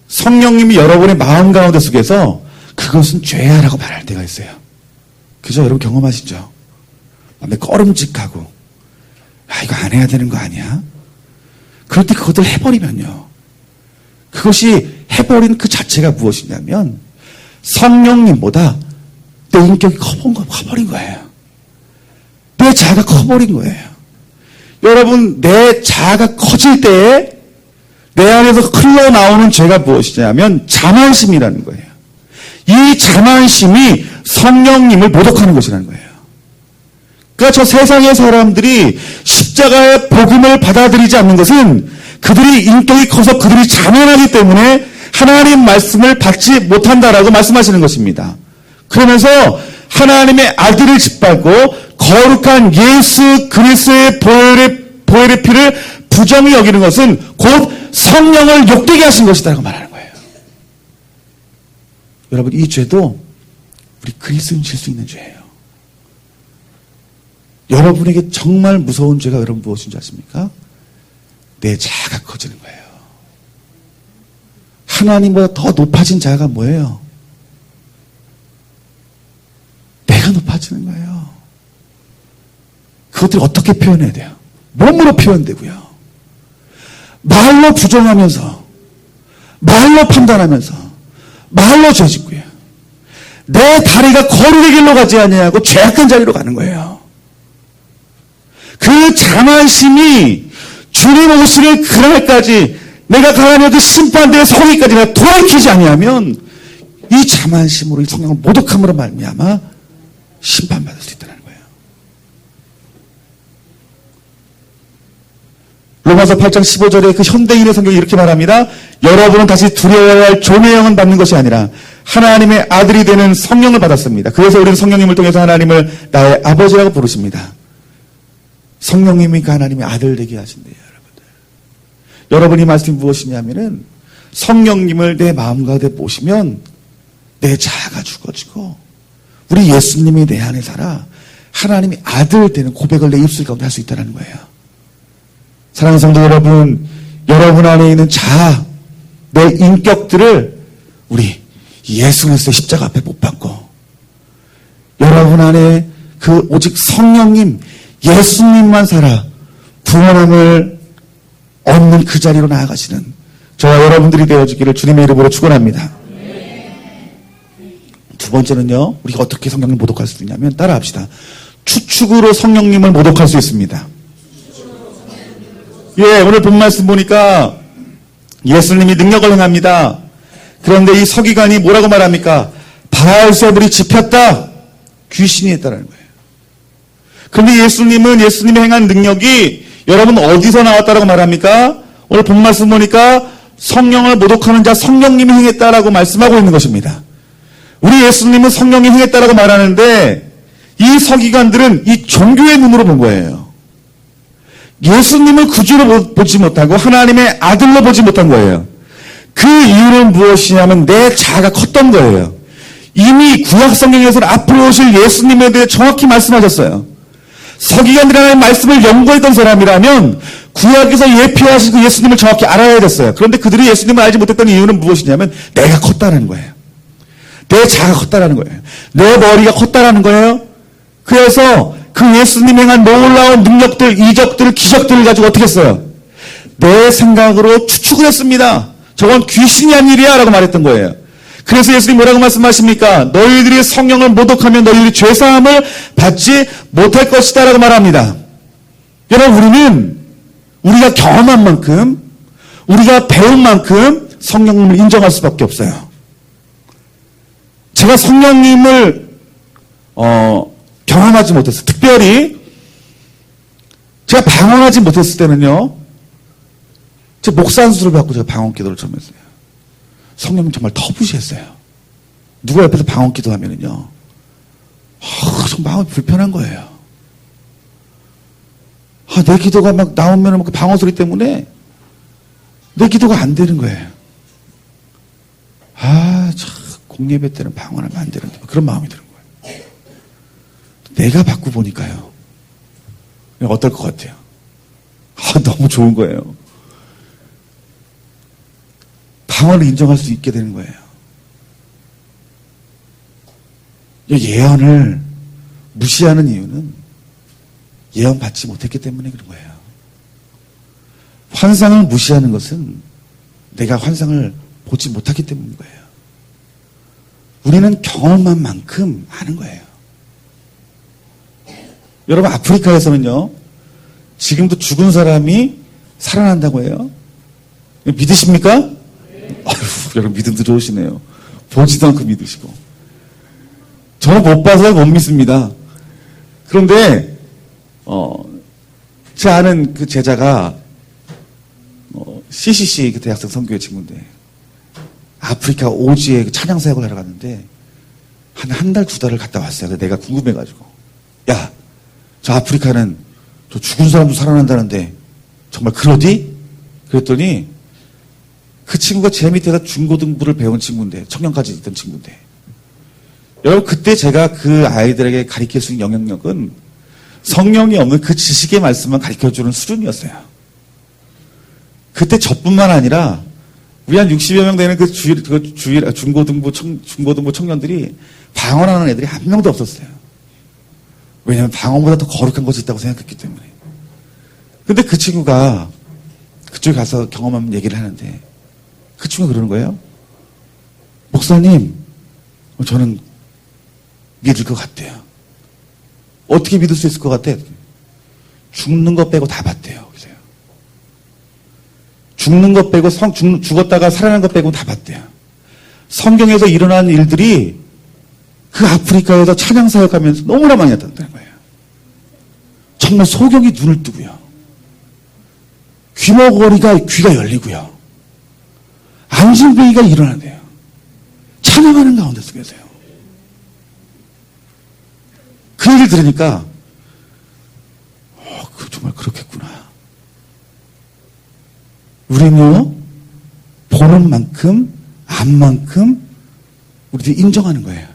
성령님이 여러분의 마음 가운데 속에서 그것은 죄야 라고 말할 때가 있어요. 그죠? 여러분 경험하시죠? 마음에 꺼름직하고 이거 안 해야 되는 거 아니야? 그럴 때 그것들 해버리면요. 그것이 해버린 그 자체가 무엇이냐면 성령님보다 내 인격이 커버린 거예요. 내 자아가 커버린 거예요. 여러분, 내 자아가 커질 때에 내 안에서 흘러나오는 죄가 무엇이냐면 자만심이라는 거예요. 이 자만심이 성령님을 모독하는 것이라는 거예요. 그러니까 저 세상의 사람들이 십자가의 복음을 받아들이지 않는 것은 그들이 인격이 커서 그들이 자만하기 때문에 하나님 말씀을 받지 못한다라고 말씀하시는 것입니다. 그러면서 하나님의 아들을 짓밟고 거룩한 예수 그리스도의 보혈의 피를 부정히 여기는 것은 곧 성령을 욕되게 하신 것이다라고 말하는 거예요. 여러분, 이 죄도 우리 그리스도인 질 수 있는 죄예요. 여러분에게 정말 무서운 죄가 여러분 무엇인지 아십니까? 내 자아가 커지는 거예요. 하나님보다 더 높아진 자아가 뭐예요? 내가 높아지는 거예요. 그것들을 어떻게 표현해야 돼요? 몸으로 표현되고요. 말로 부정하면서, 말로 판단하면서, 말로 죄짓고요. 내 다리가 거룩의 길로 가지 아니하고 죄악된 자리로 가는 거예요. 그 자만심이 주님 오시는 그날까지 내가 가라면 그 심판대에 서기까지 내가 돌이키지 아니하면 이 자만심으로 이 성령을 모독함으로 말미암아 심판받을 수 있다는 거예요. 로마서 8장 15절에 그 현대인의 성경이 이렇게 말합니다. 여러분은 다시 두려워야 할 종의 영은 받는 것이 아니라 하나님의 아들이 되는 성령을 받았습니다. 그래서 우리는 성령님을 통해서 하나님을 나의 아버지라고 부르십니다. 성령님이 그 하나님의 아들 되게 하신대요, 여러분들. 여러분이 말씀이 무엇이냐면은 성령님을 내 마음 가운데 모시면 내 자아가 죽어지고 우리 예수님이 내 안에 살아 하나님이 아들 되는 고백을 내 입술 가운데 할 수 있다는 거예요. 사랑하는 성도 여러분, 여러분 안에 있는 자아, 내 인격들을 우리 예수 그리스도의 십자가 앞에 못 박고 여러분 안에 그 오직 성령님, 예수님만 살아 구원함을 얻는 그 자리로 나아가시는 저와 여러분들이 되어주기를 주님의 이름으로 축원합니다. 두 번째는요, 우리가 어떻게 성령님을 모독할 수 있냐면 따라합시다. 추측으로 성령님을 모독할 수 있습니다. 예, 오늘 본 말씀 보니까 예수님이 능력을 행합니다. 그런데 이 서기관이 뭐라고 말합니까? 바알세불이 집혔다. 귀신이 했다는 거예요. 그런데 예수님은 예수님이 행한 능력이 여러분 어디서 나왔다라고 말합니까? 오늘 본 말씀 보니까 성령을 모독하는 자 성령님이 행했다라고 말씀하고 있는 것입니다. 우리 예수님은 성령이 행했다라고 말하는데 이 서기관들은 이 종교의 눈으로 본 거예요. 예수님을 구주로 보지 못하고 하나님의 아들로 보지 못한 거예요. 그 이유는 무엇이냐면 내 자아가 컸던 거예요. 이미 구약 성경에서는 앞으로 오실 예수님에 대해 정확히 말씀하셨어요. 서기관들의 말씀을 연구했던 사람이라면 구약에서 예표하신 그 예수님을 정확히 알아야 됐어요. 그런데 그들이 예수님을 알지 못했던 이유는 무엇이냐면 내가 컸다는 거예요. 내 자아가 컸다라는 거예요. 내 머리가 컸다라는 거예요. 그래서 그 예수님 행한 놀라운 능력들, 이적들, 기적들을 가지고 어떻게 했어요? 내 생각으로 추측을 했습니다. 저건 귀신이 한 일이야 라고 말했던 거예요. 그래서 예수님 뭐라고 말씀하십니까? 너희들이 성령을 모독하면 너희들이 죄사함을 받지 못할 것이다 라고 말합니다. 여러분, 우리는 우리가 경험한 만큼, 우리가 배운 만큼 성령님을 인정할 수밖에 없어요. 제가 성령님을 경험하지 못했어요. 특별히 제가 방언하지 못했을 때는요, 제 목산수를 받고 제가 방언 기도를 처음 했어요. 성령님 정말 터부시했어요. 누가 옆에서 방언 기도하면은요, 좀 마음이 불편한 거예요. 내 기도가 막 나오면 그 방어 소리 때문에 내 기도가 안 되는 거예요. 참, 공예배 때는 방언하면 안 되는데. 그런 마음이 드는 거예요. 내가 받고 보니까요. 어떨 것 같아요? 너무 좋은 거예요. 방언을 인정할 수 있게 되는 거예요. 예언을 무시하는 이유는 예언 받지 못했기 때문에 그런 거예요. 환상을 무시하는 것은 내가 환상을 보지 못하기 때문인 거예요. 우리는 경험한 만큼 아는 거예요. 여러분, 아프리카에서는요, 지금도 죽은 사람이 살아난다고 해요. 믿으십니까? 아유, 여러분 믿음도 좋으시네요. 보지도 않고 믿으시고. 저는 못 봐서 못 믿습니다. 그런데 제 아는 그 제자가 CCC 그 대학생 선교회 친구인데 아프리카 오지에 그 찬양 사역을 하러 갔는데 한 달, 두 달을 갔다 왔어요. 내가 궁금해가지고, 야, 저 아프리카는 저 죽은 사람도 살아난다는데 정말 그러디? 그랬더니 그 친구가 제 밑에서 중고등부를 배운 친구인데, 청년까지 있던 친구인데, 여러분, 그때 제가 그 아이들에게 가르칠 수 있는 영향력은 성령이 없는 그 지식의 말씀만 가르쳐주는 수준이었어요. 그때 저뿐만 아니라 우리 한 60여 명 되는 그 중고등부 청년들이 방언하는 애들이 한 명도 없었어요. 왜냐하면 방언보다 더 거룩한 것이 있다고 생각했기 때문에. 근데 그 친구가 그쪽에 가서 경험한 얘기를 하는데 그 친구가 그러는 거예요. 목사님, 저는 믿을 것 같대요. 어떻게 믿을 수 있을 것 같아? 죽는 것 빼고 다 봤대요. 그래서요. 죽는 것 빼고 죽었다가 살아난 것 빼고 다 봤대요. 성경에서 일어난 일들이 그 아프리카에서 찬양 사역하면서 너무나 많이 나타난다는 거예요. 정말 소경이 눈을 뜨고요. 귀머거리가 귀가 열리고요. 안진뱅이가 일어난대요. 찬양하는 가운데 속에서요. 그 얘기를 들으니까 정말 그렇겠구나. 우리는요, 보는 만큼 안 만큼 우리들이 인정하는 거예요.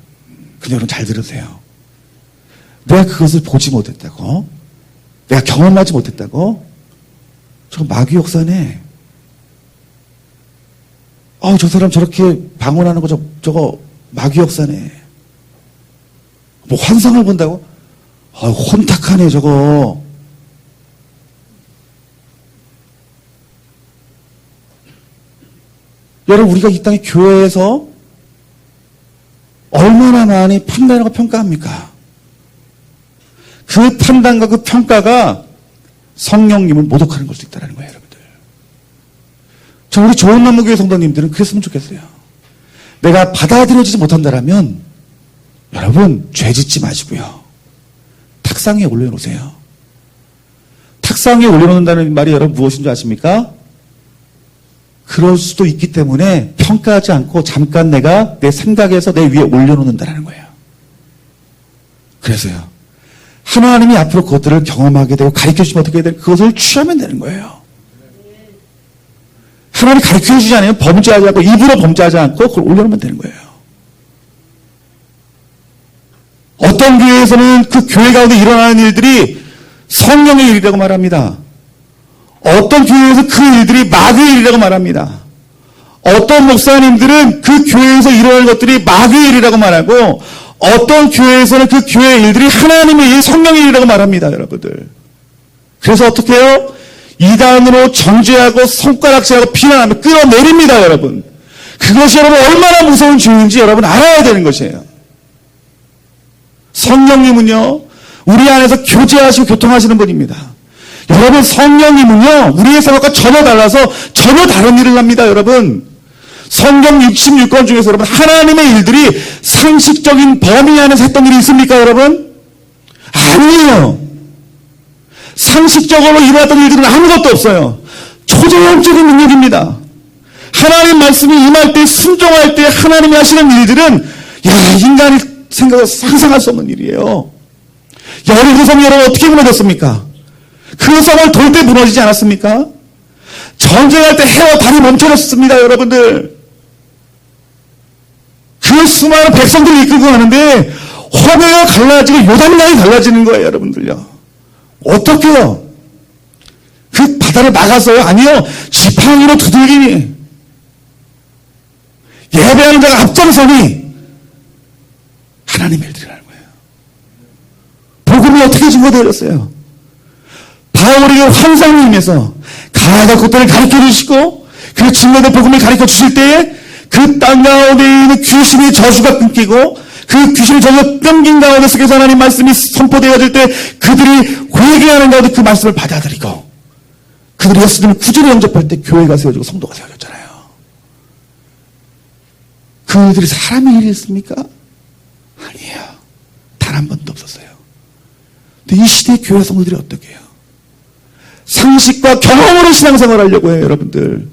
근데 여러분 잘 들으세요. 내가 그것을 보지 못했다고, 내가 경험하지 못했다고, 저 마귀 역사네. 저 사람 저렇게 방언하는 거 저거 마귀 역사네. 뭐 환상을 본다고? 혼탁하네 저거. 여러분, 우리가 이 땅의 교회에서 얼마나 많이 판단하고 평가합니까? 그 판단과 그 평가가 성령님을 모독하는 걸 수 있다는 거예요, 여러분들. 우리 좋은 나무교회 성도님들은 그랬으면 좋겠어요. 내가 받아들여지지 못한다라면 여러분, 죄 짓지 마시고요. 탁상에 올려놓으세요. 탁상에 올려놓는다는 말이 여러분 무엇인 줄 아십니까? 그럴 수도 있기 때문에 평가하지 않고 잠깐 내가 내 생각에서 내 위에 올려놓는다는 거예요. 그래서요, 하나님이 앞으로 그것들을 경험하게 되고 가르쳐주시면 어떻게 해야 돼요? 그것을 취하면 되는 거예요. 하나님이 가르쳐주지 않으면 범죄하지 않고, 입으로 범죄하지 않고 그걸 올려놓으면 되는 거예요. 어떤 교회에서는 그 교회 가운데 일어나는 일들이 성령의 일이라고 말합니다. 어떤 교회에서 그 일들이 마귀의 일이라고 말합니다. 어떤 목사님들은 그 교회에서 일어나는 것들이 마귀의 일이라고 말하고, 어떤 교회에서는 그 교회의 일들이 하나님의 일, 성령의 일이라고 말합니다, 여러분들. 그래서 어떻게 해요? 이단으로 정죄하고 손가락질하고 비난하며 끌어내립니다, 여러분. 그것이 여러분 얼마나 무서운 죄인지 여러분 알아야 되는 것이에요. 성령님은요, 우리 안에서 교제하시고 교통하시는 분입니다. 여러분, 성령님은요, 우리의 생각과 전혀 달라서 전혀 다른 일을 합니다, 여러분. 성경 66권 중에서 여러분, 하나님의 일들이 상식적인 범위 안에서 했던 일이 있습니까, 여러분? 아니에요. 상식적으로 일어났던 일들은 아무것도 없어요. 초자연적인 능력입니다. 하나님 말씀이 임할 때, 순종할 때 하나님이 하시는 일들은, 인간이 상상할 수 없는 일이에요. 여리고성 여러분 어떻게 무너졌습니까? 그 성을 돌 때 무너지지 않았습니까? 전쟁할 때 해와 달이 멈춰졌습니다, 여러분들. 그 수많은 백성들을 이끌고 가는데 홍해가 갈라지고 요단강이 갈라지는 거예요, 여러분들요. 어떻게요? 그 바다를 막아서요? 아니요. 지팡이로 두들기니 예배하는 자가 앞장서니 하나님의 일들이라는 거예요. 복음이 어떻게 증거되었어요? 바울에게 환상을 임해서 가야 될 것들을 가르쳐 주시고 그 증거된 복음을 가르쳐 주실 때에 그 땅 가운데 있는 귀신의 저주가 끊기고 그 귀신의 저주가 끊긴 가운데 속에서 하나님 말씀이 선포되어질 때 그들이 회개하는 가운데 그 말씀을 받아들이고 그들이 예수님을 구주로 영접할 때 교회가 세워지고 성도가 세워졌잖아요. 그들이 사람의 일이었습니까? 아니에요. 단 한 번도 없었어요. 근데 이 시대의 교회 성도들이 어떻게 해요? 상식과 경험으로 신앙생활을 하려고 해요, 여러분들.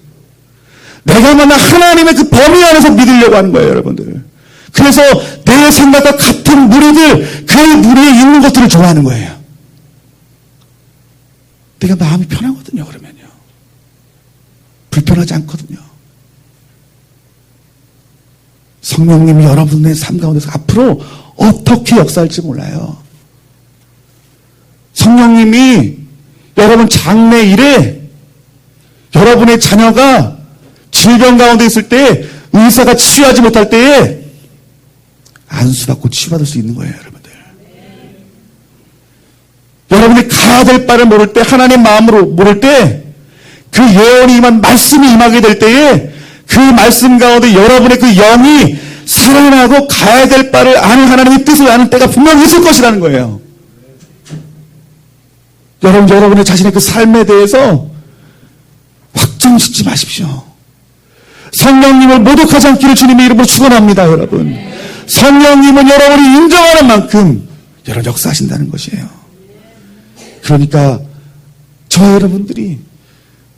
내가 만나 하나님의 그 범위 안에서 믿으려고 하는 거예요, 여러분들. 그래서 내 생각과 같은 무리들, 그 무리에 있는 것들을 좋아하는 거예요. 내가 마음이 편하거든요, 그러면요. 불편하지 않거든요. 성령님이 여러분의 삶 가운데서 앞으로 어떻게 역사할지 몰라요. 성령님이 여러분 장래 일에 여러분의 자녀가 질병 가운데 있을 때 의사가 치유하지 못할 때에 안수받고 치유받을 수 있는 거예요, 여러분들. 여러분이 가야 될 바를 모를 때, 하나님 마음으로 모를 때, 그 예언이 임한 말씀이 임하게 될 때에 그 말씀 가운데 여러분의 그 영이 살아나고 가야 될 바를 아는 하나님의 뜻을 아는 때가 분명히 있을 것이라는 거예요. 여러분의 자신의 그 삶에 대해서 확정 짓지 마십시오. 성령님을 모독하지 않기를 주님의 이름으로 축원합니다, 여러분. 성령님은 여러분이 인정하는 만큼 여러분 역사하신다는 것이에요. 그러니까 저와 여러분들이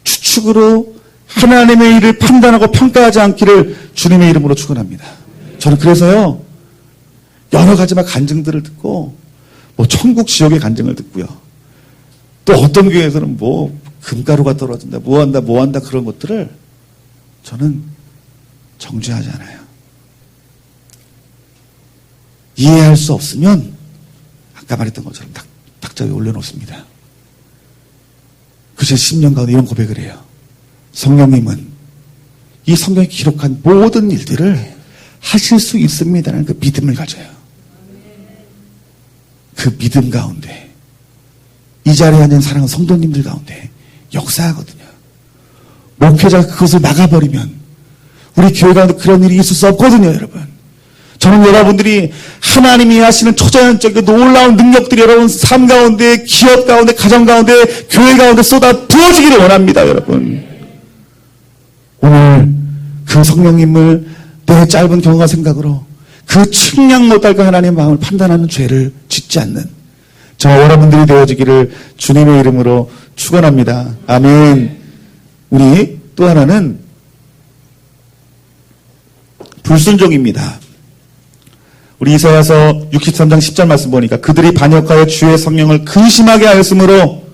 추측으로 하나님의 일을 판단하고 평가하지 않기를 주님의 이름으로 축원합니다. 저는 그래서요, 여러 가지 막 간증들을 듣고, 천국 지옥의 간증을 듣고요. 또 어떤 교회에서는 금가루가 떨어진다, 뭐 한다 그런 것들을 저는 정죄하지 않아요. 이해할 수 없으면 아까 말했던 것처럼 탁자 위에 올려놓습니다. 그 제 10년 가운데 이런 고백을 해요. 성령님은 이 성경에 기록한 모든 일들을 하실 수 있습니다라는 그 믿음을 가져요. 그 믿음 가운데 이 자리에 앉은 사랑하는 성도님들 가운데 역사하거든요. 목회자가 그것을 막아버리면 우리 교회 가운데 그런 일이 있을 수 없거든요, 여러분. 저는 여러분들이 하나님이 하시는 초자연적인 놀라운 능력들이 여러분 삶 가운데, 기업 가운데, 가정 가운데, 교회 가운데 쏟아 부어지기를 원합니다, 여러분. 오늘 그 성령님을 내 짧은 경험과 생각으로 그 측량 못할 그 하나님의 마음을 판단하는 죄를 짓지 않는 저와 여러분들이 되어지기를 주님의 이름으로 축원합니다. 아멘. 우리 또 하나는 불순종입니다. 우리 이사야서 63장 10절 말씀 보니까 그들이 반역하여 주의 성령을 근심하게 하였으므로,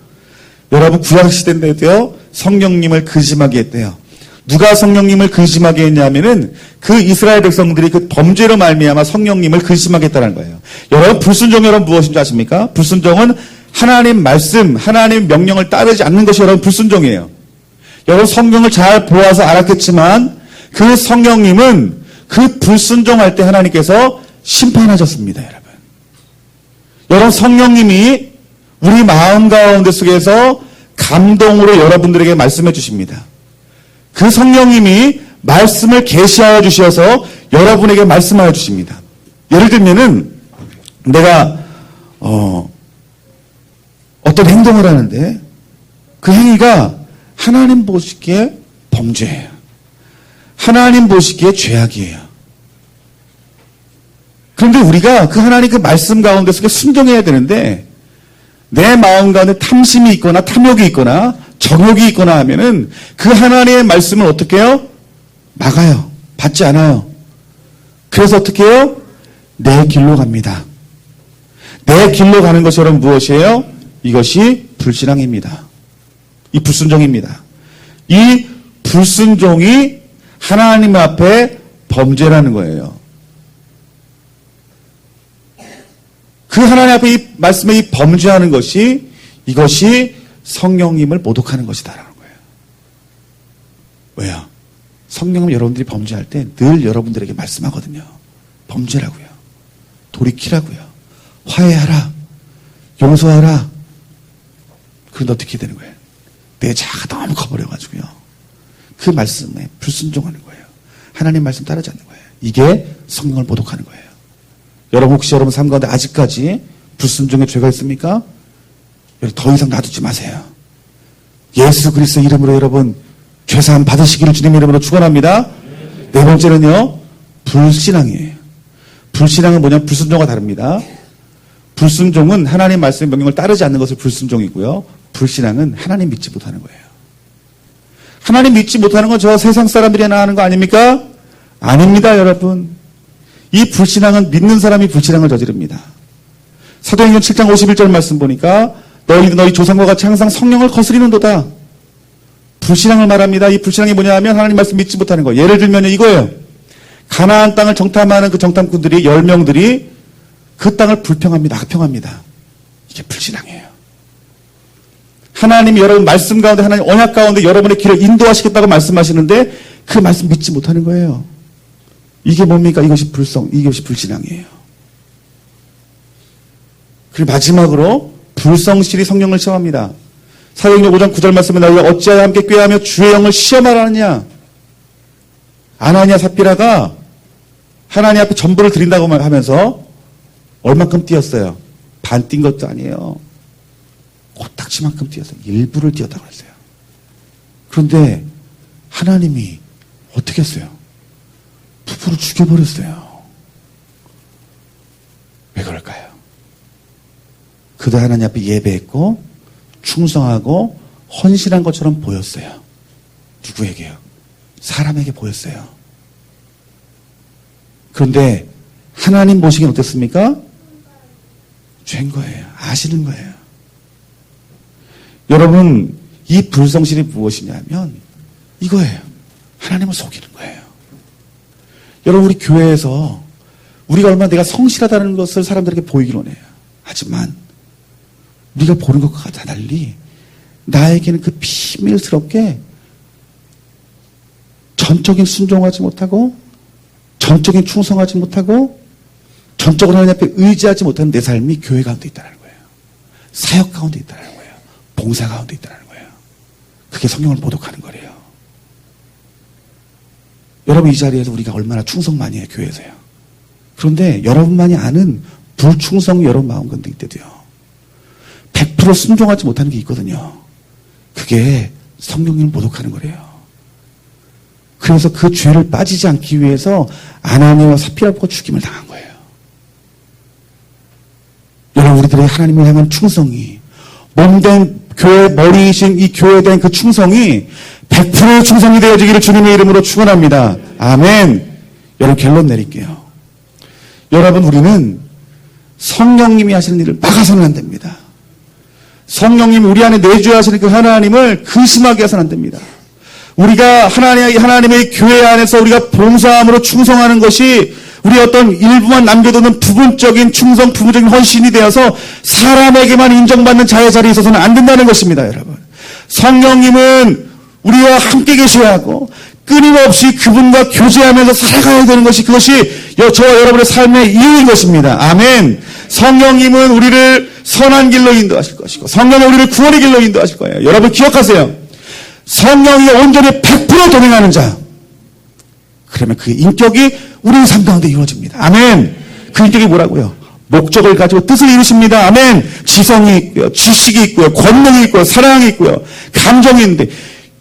여러분 구약시대인데도요 성령님을 근심하게 했대요. 누가 성령님을 근심하게 했냐면은 그 이스라엘 백성들이 그 범죄로 말미암아 성령님을 근심하게 했다는 거예요. 여러분 불순종 여러분 무엇인지 아십니까? 불순종은 하나님 말씀, 하나님 명령을 따르지 않는 것이 여러분 불순종이에요. 여러분 성경을 잘 보아서 알았겠지만 그 성령님은 그 불순종할 때 하나님께서 심판하셨습니다, 여러분. 여러분 성령님이 우리 마음 가운데 속에서 감동으로 여러분들에게 말씀해 주십니다. 그 성령님이 말씀을 계시하여 주셔서 여러분에게 말씀하여 주십니다. 예를 들면은 내가 어떤 행동을 하는데 그 행위가 하나님 보시기에 범죄예요. 하나님 보시기에 죄악이에요. 그런데 우리가 그 하나님 그 말씀 가운데 속에 순종해야 되는데 내 마음 가운데 탐심이 있거나 탐욕이 있거나 정욕이 있거나 하면은 그 하나님의 말씀을 어떻게 해요? 막아요. 받지 않아요. 그래서 어떻게 해요? 내 길로 갑니다. 내 길로 가는 것이 여러분 무엇이에요? 이것이 불신앙입니다. 이 불순종입니다. 이 불순종이 하나님 앞에 범죄라는 거예요. 그 하나님 앞에 이 말씀에 이 범죄하는 것이 이것이 성령님을 모독하는 것이다라는 거예요. 왜요? 성령님 여러분들이 범죄할 때 늘 여러분들에게 말씀하거든요. 범죄라고요. 돌이키라고요. 화해하라. 용서하라. 그런데 어떻게 되는 거예요? 내 자아가 너무 커버려가지고요. 그 말씀에 불순종하는 거예요. 하나님 말씀 따르지 않는 거예요. 이게 성령을 모독하는 거예요. 여러분 혹시 여러분 삶 가운데 아직까지 불순종의 죄가 있습니까? 더 이상 놔두지 마세요. 예수 그리스도 이름으로 여러분 죄사함 받으시기를 주님 이름으로 축원합니다. 네 번째는요. 불신앙이에요. 불신앙은 뭐냐면 불순종과 다릅니다. 불순종은 하나님 말씀의 명령을 따르지 않는 것을 불순종이고요. 불신앙은 하나님 믿지 못하는 거예요. 하나님 믿지 못하는 건 저 세상 사람들이나 하는 거 아닙니까? 아닙니다, 여러분. 이 불신앙은 믿는 사람이 불신앙을 저지릅니다. 사도행전 7장 51절 말씀 보니까 너희도 너희 조상과 같이 항상 성령을 거스리는도다. 불신앙을 말합니다. 이 불신앙이 뭐냐 하면 하나님 말씀 믿지 못하는 거예요. 예를 들면 이거예요. 가나안 땅을 정탐하는 그 정탐꾼들이 10명들이 그 땅을 불평합니다. 악평합니다. 이게 불신앙이에요. 하나님이 여러분 말씀 가운데 하나님 언약 가운데 여러분의 길을 인도하시겠다고 말씀하시는데 그 말씀 믿지 못하는 거예요. 이게 뭡니까? 이것이 불신앙이에요. 그리고 마지막으로 불성실히 성령을 시험합니다. 사도행전 5장 9절 말씀에 너희가 어찌하여 함께 꾀하며 주의 영을 시험하라 하느냐. 아나니아 삽비라가 하나님 앞에 전부를 드린다고 하면서 얼만큼 뛰었어요? 반 뛴 것도 아니에요. 코딱지만큼 뛰었어요. 일부를 뛰었다고 했어요. 그런데 하나님이 어떻게 했어요? 부부를 죽여버렸어요. 왜 그럴까요? 그도 하나님 앞에 예배했고 충성하고 헌신한 것처럼 보였어요. 누구에게요? 사람에게 보였어요. 그런데 하나님 보시기엔 어땠습니까? 죄인 거예요. 아시는 거예요. 여러분, 이 불성실이 무엇이냐면 이거예요. 하나님을 속이는 거예요. 여러분, 우리 교회에서 우리가 얼마나 내가 성실하다는 것을 사람들에게 보이길 원해요. 하지만 우리가 보는 것과 달리 나에게는 그 비밀스럽게 전적인 순종하지 못하고 전적인 충성하지 못하고 전적으로 하나님 앞에 의지하지 못하는 내 삶이 교회 가운데 있다는 거예요. 사역 가운데 있다는 거예요. 봉사 가운데 있다는 거예요. 그게 성령을 모독하는 거래요. 여러분 이 자리에서 우리가 얼마나 충성 많이 해요. 교회에서요. 그런데 여러분만이 아는 불충성이 여러분 마음 가운데 있대도요. 100% 순종하지 못하는 게 있거든요. 그게 성령님을 모독하는 거래요. 그래서 그 죄를 빠지지 않기 위해서 아나니아와 삽비라가 죽임을 당한 거예요. 여러분 우리들의 하나님을 향한 충성이 몸된 교회 머리이신 이 교회에 대한 그 충성이 100% 충성이 되어지기를 주님의 이름으로 축원합니다. 아멘. 여러분 결론 내릴게요. 여러분 우리는 성령님이 하시는 일을 막아서는 안 됩니다. 성령님 우리 안에 내주하시는 그 하나님을 근심하게 해서는 안 됩니다. 우리가 하나님의 교회 안에서 우리가 봉사함으로 충성하는 것이 우리 어떤 일부만 남겨두는 부분적인 충성, 부분적인 헌신이 되어서 사람에게만 인정받는 자의 자리에 있어서는 안 된다는 것입니다, 여러분. 성령님은 우리와 함께 계셔야 하고 끊임없이 그분과 교제하면서 살아가야 되는 것이 그것이 저와 여러분의 삶의 이유인 것입니다. 아멘. 성령님은 우리를 선한 길로 인도하실 것이고 성령은 우리를 구원의 길로 인도하실 거예요. 여러분 기억하세요. 성령이 온전히 100% 동행하는 자. 그러면 그 인격이 우리 삶 가운데 이루어집니다. 아멘. 그 인격이 뭐라고요? 목적을 가지고 뜻을 이루십니다. 아멘. 지성이 있고요. 지식이 있고요. 권능이 있고요. 사랑이 있고요. 감정이 있는데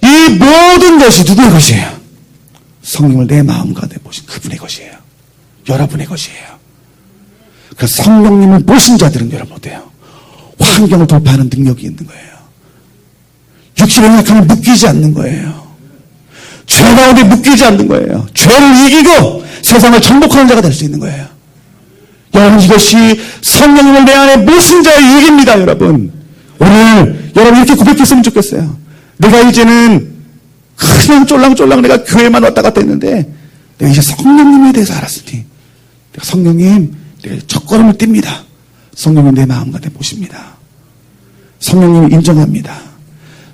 이 모든 것이 누구의 것이에요? 성령을 내 마음 가운데 모신 그분의 것이에요. 여러분의 것이에요. 그래서 성령님을 모신 자들은 여러분 어때요? 환경을 돌파하는 능력이 있는 거예요. 육신의 약함을 묶이지 않는 거예요. 죄 가운데 묶이지 않는 거예요. 죄를 이기고 세상을 정복하는 자가 될 수 있는 거예요. 여러분 이것이 성령님을 내 안에 모신 자의 얘기입니다. 여러분 오늘 여러분 이렇게 고백했으면 좋겠어요. 내가 이제는 그냥 쫄랑쫄랑 내가 교회만 왔다 갔다 했는데 내가 이제 성령님에 대해서 알았으니 내가 성령님, 내가 첫걸음을 띱니다. 성령님 내 마음가운데 모십니다. 성령님을 인정합니다.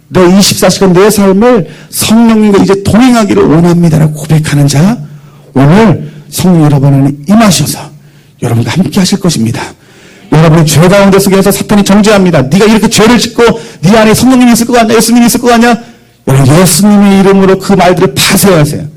내 24시간 내 삶을 성령님과 이제 동행하기를 원합니다라고 고백하는 자, 오늘 성령 여러분 안에 임하셔서 여러분과 함께 하실 것입니다. 여러분의 죄 가운데 속에서 사탄이 정죄합니다. 네가 이렇게 죄를 짓고 네 안에 성령님이 있을 것 같냐, 예수님이 있을 것 같냐? 여러분 예수님의 이름으로 그 말들을 파쇄하세요.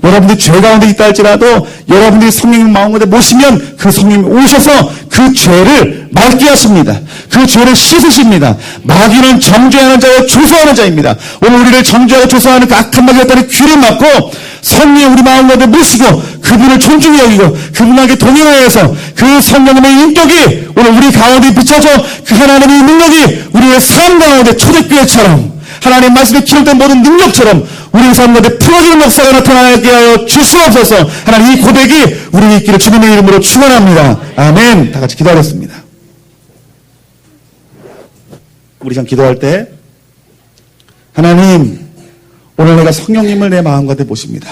여러분들이 죄 가운데 있다 할지라도 여러분들이 성령님 마음 가운데 모시면 그 성령님이 오셔서 그 죄를 맑게 하십니다. 그 죄를 씻으십니다. 마귀는 정죄하는 자와 조소하는 자입니다. 오늘 우리를 정죄하고 조소하는 그 악한 마귀가 따른 귀를 막고 성령 우리 마음 가운데 모시고 그분을 존중히 여기고 그분에게 동행하여서 그 성령님의 인격이 오늘 우리 가운데 비춰져 그 하나님의 능력이 우리의 삶 가운데 초대교회처럼 하나님 말씀에 기록된 모든 능력처럼 우리 삶 가운데 풀어지는 역사가 나타나게 하여 주시옵소서. 하나님 이 고백이 우리 있기를 주님의 이름으로 축원합니다. 아멘. 다 같이 기도하겠습니다. 우리 참 기도할 때 하나님 오늘 내가 성령님을 내 마음 가운데 모십니다.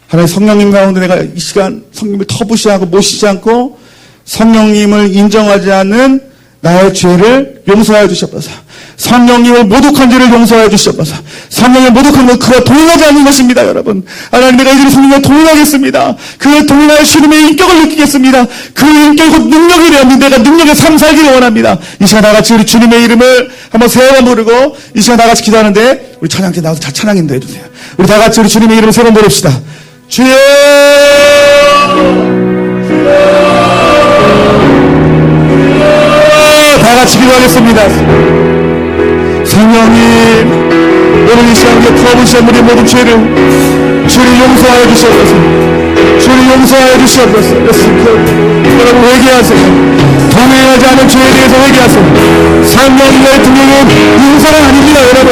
하나님 성령님 가운데 내가 이 시간 성령님을 터부시하고 모시지 않고 성령님을 인정하지 않는 나의 죄를 용서하여 주시옵소서. 성령님을 모독한 죄를 용서하여 주시옵소서. 성령을 모독한 건 그와 동행하지 않는 것입니다, 여러분. 하나님 내가 이제 성령과 동행하겠습니다. 그와 동행하여 주님의 인격을 느끼겠습니다. 그 인격이 곧 능력이 되었는데 내가 능력의 삶 살기를 원합니다. 이 시간 다 같이 우리 주님의 이름을 한번 세 번 부르고 이 시간 다 같이 기도하는데 우리 찬양팀 나와서 찬양 인도해 주세요. 우리 다 같이 우리 주님의 이름을 세 번 부릅시다. 주여 다 같이 기도하겠습니다. 성령님 오늘 이 시간에 터부시한 우리 모든 죄를 주님 용서하여 주시옵소서. 주님 용서하여 주시옵소서. 여러분 회개하세요. 동행하지 않은 죄에 대해서 회개하세요. 성령님의 능력은 용서가 아닙니다. 여러분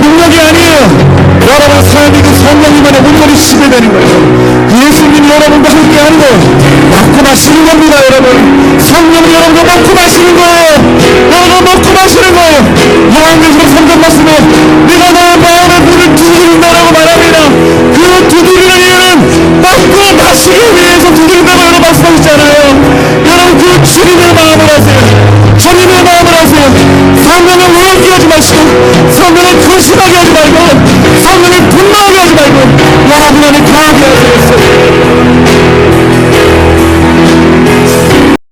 능력이 아니에요. 여러분 삶이 그 성령님 안에 온전히 지배되는 거예요. 예수님이 여러분과 함께하는 거예요. 먹고 마시는 겁니다. 여러분 성령이 여러분과 먹고 마시는 거예요. 여러분 먹고 마시는 거예요. 요한계시록 3장 말씀에